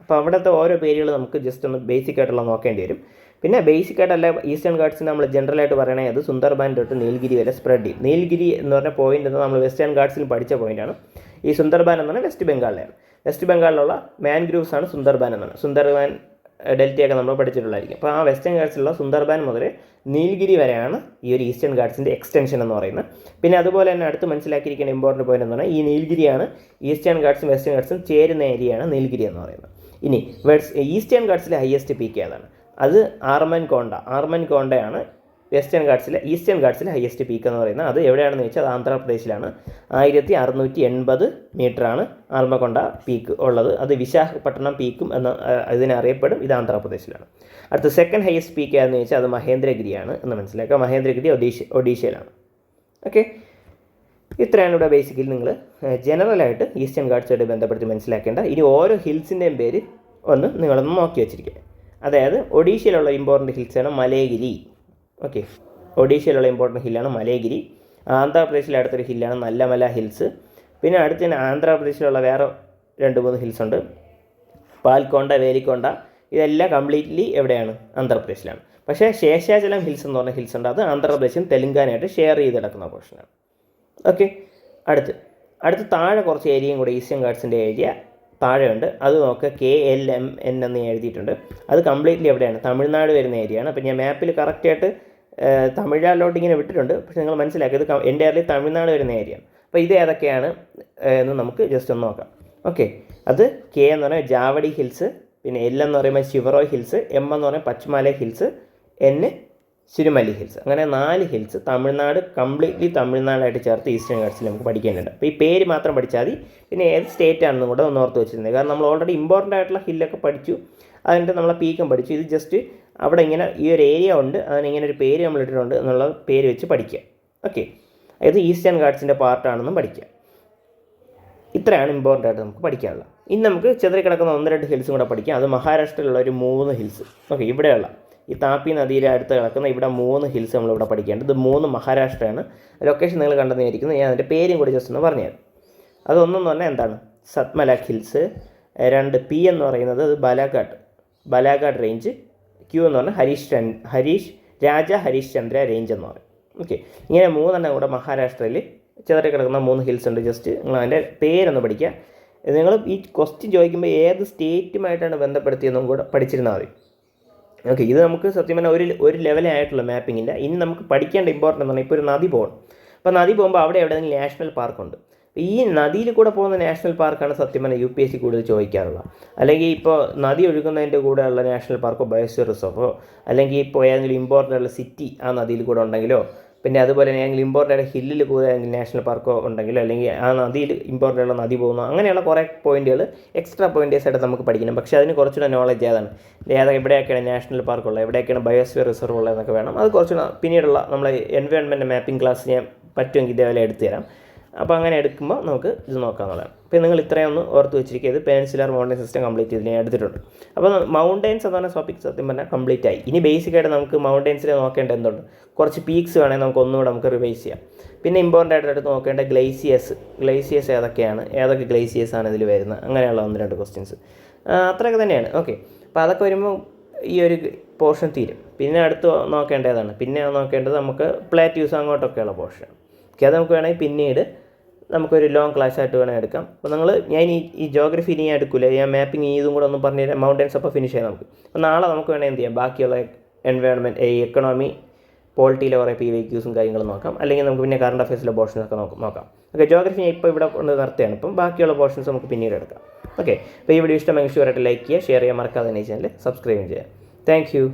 അപ്പോൾ അവിടുത്തെ ഓരോ പേരുകൾ നമുക്ക് ജസ്റ്റ് ഒന്ന് ബേസിക് ആയിട്ടുള്ള നോക്കേണ്ടി വരും. പിന്നെ ബേസിക് ആയിട്ടല്ല ഈസ്റ്റേൺ ഗാർഡ്സിന് നമ്മൾ ജനറലായിട്ട് പറയണേ അത് സുന്ദർബാൻ തൊട്ട് നീൽഗിരി വരെ സ്പ്രെഡ് ചെയ്യും. നീൽഗിരി എന്ന് പറഞ്ഞ പോയിന്റ് എന്ന് നമ്മൾ വെസ്റ്റേൺ ഗാർഡ്സിൽ പഠിച്ച പോയിന്റാണ്. ഈ സുന്ദർബാൻ എന്ന് പറഞ്ഞാൽ വെസ്റ്റ് ബംഗാളിലാണ്. വെസ്റ്റ് ബംഗാളിലുള്ള മാൻഗ്രൂവ്സ് ആണ് സുന്ദർബാൻ എന്നാണ്. സുന്ദർബാൻ ഡെൽറ്റയൊക്കെ നമ്മൾ പഠിച്ചിട്ടുള്ളതായിരിക്കും. അപ്പോൾ ആ വെസ്റ്റേൺ ഗാർഡ്സിലുള്ള സുന്ദർബാൻ മുതൽ നീൽഗിരി വരെയാണ് ഈ ഒരു ഈസ്റ്റേൺ ഗാർഡ്സിൻ്റെ എക്സ്റ്റൻഷൻ എന്ന് പറയുന്നത്. പിന്നെ അതുപോലെ തന്നെ അടുത്ത് മനസ്സിലാക്കിയിരിക്കുന്ന ഇമ്പോർട്ടൻറ്റ് പോയിന്റ് എന്ന് പറഞ്ഞാൽ ഈ നീൽഗിരിയാണ് ഈസ്റ്റേൺ ഗാർഡ്സും വെസ്റ്റേൺ ഗാർഡ്സും ചേരുന്ന ഏരിയയാണ് നീൽഗിരി എന്ന് പറയുന്നത്. ഇനി ഈസ്റ്റേൺ ഗാർഡ്സിലെ ഹയസ്റ്റ് പീക്ക് ഏതാണ്? അത് ആർമൻകോണ്ടയാണ് വെസ്റ്റേൺ ഗാർഡ്സിലെ ഈസ്റ്റേൺ ഗാർഡ്സിലെ ഹയസ്റ്റ് പീക്ക് എന്ന് പറയുന്നത്. അത് എവിടെയാണെന്ന് വെച്ചാൽ അത് ആന്ധ്രാപ്രദേശിലാണ്. 1680 മീറ്ററാണ് ആർമക്കൊണ്ട പീക്ക് ഉള്ളത്. അത് വിശാഖപട്ടണം പീക്കും എന്ന് ഇതിനറിയപ്പെടും. ഇത് ആന്ധ്രാപ്രദേശിലാണ്. അടുത്ത സെക്കൻഡ് ഹയസ്റ്റ് പീക്ക് ഏതെന്ന് ചോദിച്ചാൽ അത് മഹേന്ദ്രഗിരിയാണ് എന്ന് മനസ്സിലാക്കുക. മഹേന്ദ്രഗിരി ഒഡീഷയിലാണ്. ഓക്കെ, ഇത്രയാണ് ഇവിടെ ബേസിക്കലി നിങ്ങൾ ജനറലായിട്ട് ഈസ്റ്റേൺ ഗാർഡ്സുമായിട്ട് ബന്ധപ്പെടുത്തി മനസ്സിലാക്കേണ്ട. ഇനി ഓരോ ഹിൽസിൻ്റെയും പേര് നിങ്ങളൊന്ന് നോക്കി വെച്ചിരിക്കുക. അതായത് ഒഡീഷയിലുള്ള ഇമ്പോർട്ടൻറ്റ് ഹിൽസാണ് മലയഗിരി. ഓക്കെ, ഒഡീഷയിലുള്ള ഇമ്പോർട്ടൻറ്റ് ഹില്ലാണ് മലയഗിരി. ആന്ധ്രാപ്രദേശിലെ അടുത്തൊരു ഹില്ലാണ് നല്ലമല ഹിൽസ്. പിന്നെ അടുത്ത് തന്നെ ആന്ധ്രാപ്രദേശിലുള്ള വേറെ 2-3 ഹിൽസ് ഉണ്ട്, പാൽക്കൊണ്ട, വേലിക്കൊണ്ട. ഇതെല്ലാം കംപ്ലീറ്റ്ലി എവിടെയാണ്? ആന്ധ്രാപ്രദേശിലാണ്. പക്ഷേ ശേഷാചലം ഹിൽസ് എന്ന് പറഞ്ഞ ഹിൽസ് ഉണ്ട്, അത് ആന്ധ്രാപ്രദേശും തെലുങ്കാനയായിട്ട് ഷെയർ ചെയ്ത് കിടക്കുന്ന പോർഷനാണ്. ഓക്കെ, അടുത്ത് താഴെ കുറച്ച് ഏരിയയും കൂടെ ഈസ്റ്റേൺ ഗാർഡ്സിൻ്റെ ഏരിയ താഴെയുണ്ട്. അത് നോക്കുക, KLMN എന്ന് എഴുതിയിട്ടുണ്ട്. അത് കംപ്ലീറ്റ്ലി എവിടെയാണ്? തമിഴ്നാട് വരുന്ന ഏരിയയാണ്. അപ്പോൾ ഞാൻ മാപ്പിൽ കറക്റ്റായിട്ട് തമിഴ്നാട്ടിലോട്ട് ഇങ്ങനെ വിട്ടിട്ടുണ്ട്, പക്ഷേ നിങ്ങൾ മനസ്സിലാക്കിയത് എൻ്റയർലി തമിഴ്നാട് വരുന്ന ഏരിയ. അപ്പോൾ ഇത് ഏതൊക്കെയാണ് എന്ന് നമുക്ക് ജസ്റ്റ് ഒന്ന് നോക്കാം. ഓക്കെ, അത് K എന്ന് പറയുന്നത് ജാവടി ഹിൽസ്, പിന്നെ L എന്ന് പറയുമ്പോൾ ശിവറോയ് ഹിൽസ്, M എന്ന് പറയുമ്പോൾ പച്ച്മല ഹിൽസ്, N സിരുമല്ലി ഹിൽസ്. അങ്ങനെ 4 ഹിൽസ് തമിഴ്നാട്, കംപ്ലീറ്റ്ലി തമിഴ്നാടായിട്ട് ചേർത്ത് ഈസ്റ്റേൺ ഗാർഡ്സിൽ നമുക്ക് പഠിക്കാനുണ്ട്. അപ്പോൾ ഈ പേര് മാത്രം പഠിച്ചാൽ മതി. പിന്നെ ഏത് സ്റ്റേറ്റ് ആണെന്നും കൂടെ ഒന്ന് ഓർത്ത് വെച്ചിരുന്നത്. കാരണം നമ്മൾ ഓൾറെഡി ഇമ്പോർട്ടൻ്റ് ആയിട്ടുള്ള ഹില്ലൊക്കെ പഠിച്ചു, അതിൻ്റെ നമ്മളെ പീക്കും പഠിച്ചു. ഇത് ജസ്റ്റ് അവിടെ ഇങ്ങനെ ഈ ഒരു ഏരിയ ഉണ്ട്, അതിനിങ്ങനെ ഒരു പേര് നമ്മൾ ഇട്ടിട്ടുണ്ട് എന്നുള്ള പേര് വെച്ച് പഠിക്കുക. ഓക്കെ, ഇത് ഈസ്റ്റേൺ ഗാർഡ്സിൻ്റെ പാർട്ടാണെന്നും പഠിക്കുക. ഇത്രയാണ് ഇമ്പോർട്ടൻ്റ് ആയിട്ട് നമുക്ക് പഠിക്കാനുള്ളത്. ഇനി നമുക്ക് ചിതറിക്കിടക്കുന്ന 1-2 ഹിൽസും കൂടെ പഠിക്കാം. അത് മഹാരാഷ്ട്രയിലുള്ള ഒരു 3 ഹിൽസ്. ഓക്കെ, ഇവിടെയുള്ള ഈ താപ്പി നദിയുടെ അടുത്ത് കിടക്കുന്ന ഇവിടെ 3 ഹിൽസ് നമ്മളിവിടെ പഠിക്കേണ്ടത്. ഇത് 3 മഹാരാഷ്ട്രയാണ്. ലൊക്കേഷൻ നിങ്ങൾ കണ്ടെന്നിരിക്കുന്നത്. ഞാൻ അതിൻ്റെ പേരും കൂടി ജസ്റ്റ് ഒന്ന് പറഞ്ഞുതരാം. അതൊന്നെന്ന് പറഞ്ഞാൽ എന്താണ്? സത്മലക് ഹിൽസ്. 2 P എന്ന് പറയുന്നത് അത് ബാലാഘാട്ട് റേഞ്ച്. Q എന്ന് പറഞ്ഞാൽ രാജ ഹരീഷ് ചന്ദ്ര റേഞ്ച് എന്ന് പറയും. ഓക്കെ, ഇങ്ങനെ 3 കൂടെ മഹാരാഷ്ട്രയിൽ ചിതറി കിടക്കുന്ന 3 ഹിൽസ് ഉണ്ട്. ജസ്റ്റ് നിങ്ങൾ അതിൻ്റെ പേരൊന്ന് പഠിക്കുക. നിങ്ങൾ ഈ ക്വസ്റ്റ്യൻ ചോദിക്കുമ്പോൾ ഏത് സ്റ്റേറ്റുമായിട്ടാണ് ബന്ധപ്പെടുത്തിയെന്നും കൂടെ പഠിച്ചിരുന്നാൽ മതി. ഓക്കെ, ഇത് നമുക്ക് സത്യം പറഞ്ഞാൽ ഒരു ലെവലേ ആയിട്ടുള്ള മാപ്പിങ്ങില്ല. ഇനി നമുക്ക് പഠിക്കേണ്ട ഇമ്പോർട്ടൻ്റ് എന്ന് പറഞ്ഞാൽ ഇപ്പോൾ ഒരു നദി പോകണം. അപ്പോൾ നദി പോകുമ്പോൾ അവിടെ എവിടെയെങ്കിലും നാഷണൽ പാർക്കുണ്ട്. ഈ നദിയിൽ കൂടെ പോകുന്ന നാഷണൽ പാർക്കാണ് സത്യം പറഞ്ഞാൽ UPSC കൂടുതൽ ചോദിക്കാറുള്ളത്. അല്ലെങ്കിൽ ഇപ്പോൾ നദി ഒഴുകുന്നതിൻ്റെ കൂടെയുള്ള നാഷണൽ പാർക്കോ ബയോസ്ഫിയർ റിസർവോ, അല്ലെങ്കിൽ ഇപ്പോൾ ഏതെങ്കിലും ഇമ്പോർട്ടൻ്റ് ഉള്ള സിറ്റി ആ നദിയിൽ കൂടെ ഉണ്ടെങ്കിലോ, പിന്നെ അതുപോലെ ഏതെങ്കിലും ഇമ്പോർട്ടൻ്റ് ഹില്ലിൽ കൂടെ നാഷണൽ പാർക്കോ ഉണ്ടെങ്കിലോ, അല്ലെങ്കിൽ ആ നദിയിൽ ഇമ്പോർട്ടൻ്റ് ഉള്ള നദി പോകുന്നു, അങ്ങനെയുള്ള കുറേ പോയിന്റുകൾ എക്സ്ട്രാ പോയിൻറ്റേഴ്സായിട്ട് നമുക്ക് പഠിക്കണം. പക്ഷേ അതിന് കുറച്ചുകൂടെ നോളജ് എവിടെയൊക്കെയാണ് നാഷണൽ പാർക്കുള്ളത്, എവിടെയൊക്കെയാണ് ബയോസ്ഫിയർ റിസർവ് ഉള്ളതെന്നൊക്കെ വേണം. അത് കുറച്ചുകൂടെ പിന്നീടുള്ള നമ്മളെ എൻവയോൺമെൻറ്റ് മാപ്പിംഗ് ക്ലാസ് ഞാൻ പറ്റുമെങ്കിൽ ഇതേപോലെ എടുത്തു തരാം. അപ്പോൾ അങ്ങനെ എടുക്കുമ്പോൾ നമുക്ക് ഇത് നോക്കാവുന്നതാണ്. അപ്പോൾ നിങ്ങൾ ഇത്രയും ഒന്ന് ഓർത്ത് വെച്ചിരിക്കുക. ഇത് പെനിൻസുലാർ മൗണ്ടൻ സിസ്റ്റം കംപ്ലീറ്റ് ചെയ്ത് ഞാൻ എടുത്തിട്ടുണ്ട്. അപ്പോൾ മൗണ്ടൻസ് എന്ന് പറഞ്ഞ ടോപ്പിക് സത്യം പറഞ്ഞാൽ കംപ്ലീറ്റ് ആയി. ഇനി ബേസിക്കായിട്ട് നമുക്ക് മൗണ്ടൻസിൽ നോക്കേണ്ട എന്തുണ്ട്, കുറച്ച് പീക്സ് വേണമെങ്കിൽ നമുക്ക് ഒന്നുകൂടെ നമുക്ക് റിവൈസ് ചെയ്യാം. പിന്നെ ഇമ്പോർട്ടൻ്റ് ആയിട്ട് എടുത്ത് നോക്കേണ്ട ഗ്ലേസിയേഴ്സ് ഏതൊക്കെയാണ്, ഏതൊക്കെ ഗ്ലേസിയേഴ്സാണ് ഇതിൽ വരുന്നത്, അങ്ങനെയുള്ള 1-2 ക്വസ്റ്റ്യൻസ് അത്രയൊക്കെ തന്നെയാണ്. ഓക്കെ, അപ്പോൾ അതൊക്കെ വരുമ്പോൾ ഈ ഒരു പോർഷൻ തീരും. പിന്നെ അടുത്ത് നോക്കേണ്ടതാണ്, പിന്നെ നോക്കേണ്ടത് നമുക്ക് പ്ലേറ്റ്യൂസ് അങ്ങോട്ടൊക്കെയുള്ള പോർഷൻ. ഓക്കെ, അത് നമുക്ക് വേണമെങ്കിൽ പിന്നീട് നമുക്കൊരു ലോങ് ക്ലാസ് ആയിട്ട് വേണമെങ്കിൽ എടുക്കാം. അപ്പോൾ ഞാൻ ഈ ജോഗ്രഫി ഇനി ഞാൻ എടുക്കില്ല, ഞാൻ മാപ്പിംഗ് ഇതും കൂടെ ഒന്ന് പറഞ്ഞു തരാം. മൗണ്ടൻസ് അപ്പോൾ ഫിനിഷ് ചെയ്യാം നമുക്ക്. അപ്പോൾ നാളെ നമുക്ക് വേണമെങ്കിൽ എന്ത് ചെയ്യാം, ബാക്കിയുള്ള എൻവയോൺമെൻറ്റ്, ഈ എക്കണോമി, പോളിറ്റിയിലെ കുറേ PYQസും കാര്യങ്ങളും നോക്കാം. അല്ലെങ്കിൽ നമുക്ക് പിന്നെ കറണ്ട് അഫയേഴ്സിലെ പോർഷൻസൊക്കെ നോക്കാം. ഓക്കെ, ജോഗ്രഫി ഞാൻ ഇപ്പോൾ ഇവിടെ കൊണ്ട് നിർത്തുകയാണ്. ഇപ്പം ബാക്കിയുള്ള പോർഷൻസ് നമുക്ക് പിന്നീട് എടുക്കാം. ഓക്കെ, അപ്പോൾ ഈ വീഡിയോ ഇഷ്ടമെങ്കിൽ ഷുവറായിട്ട് ലൈക്ക് ചെയ്യുക, ഷെയർ ചെയ്യാൻ മറക്കാതെ തന്നെ ഈ ചാനൽ സബ്സ്ക്രൈബ് ചെയ്യുക. Thank you.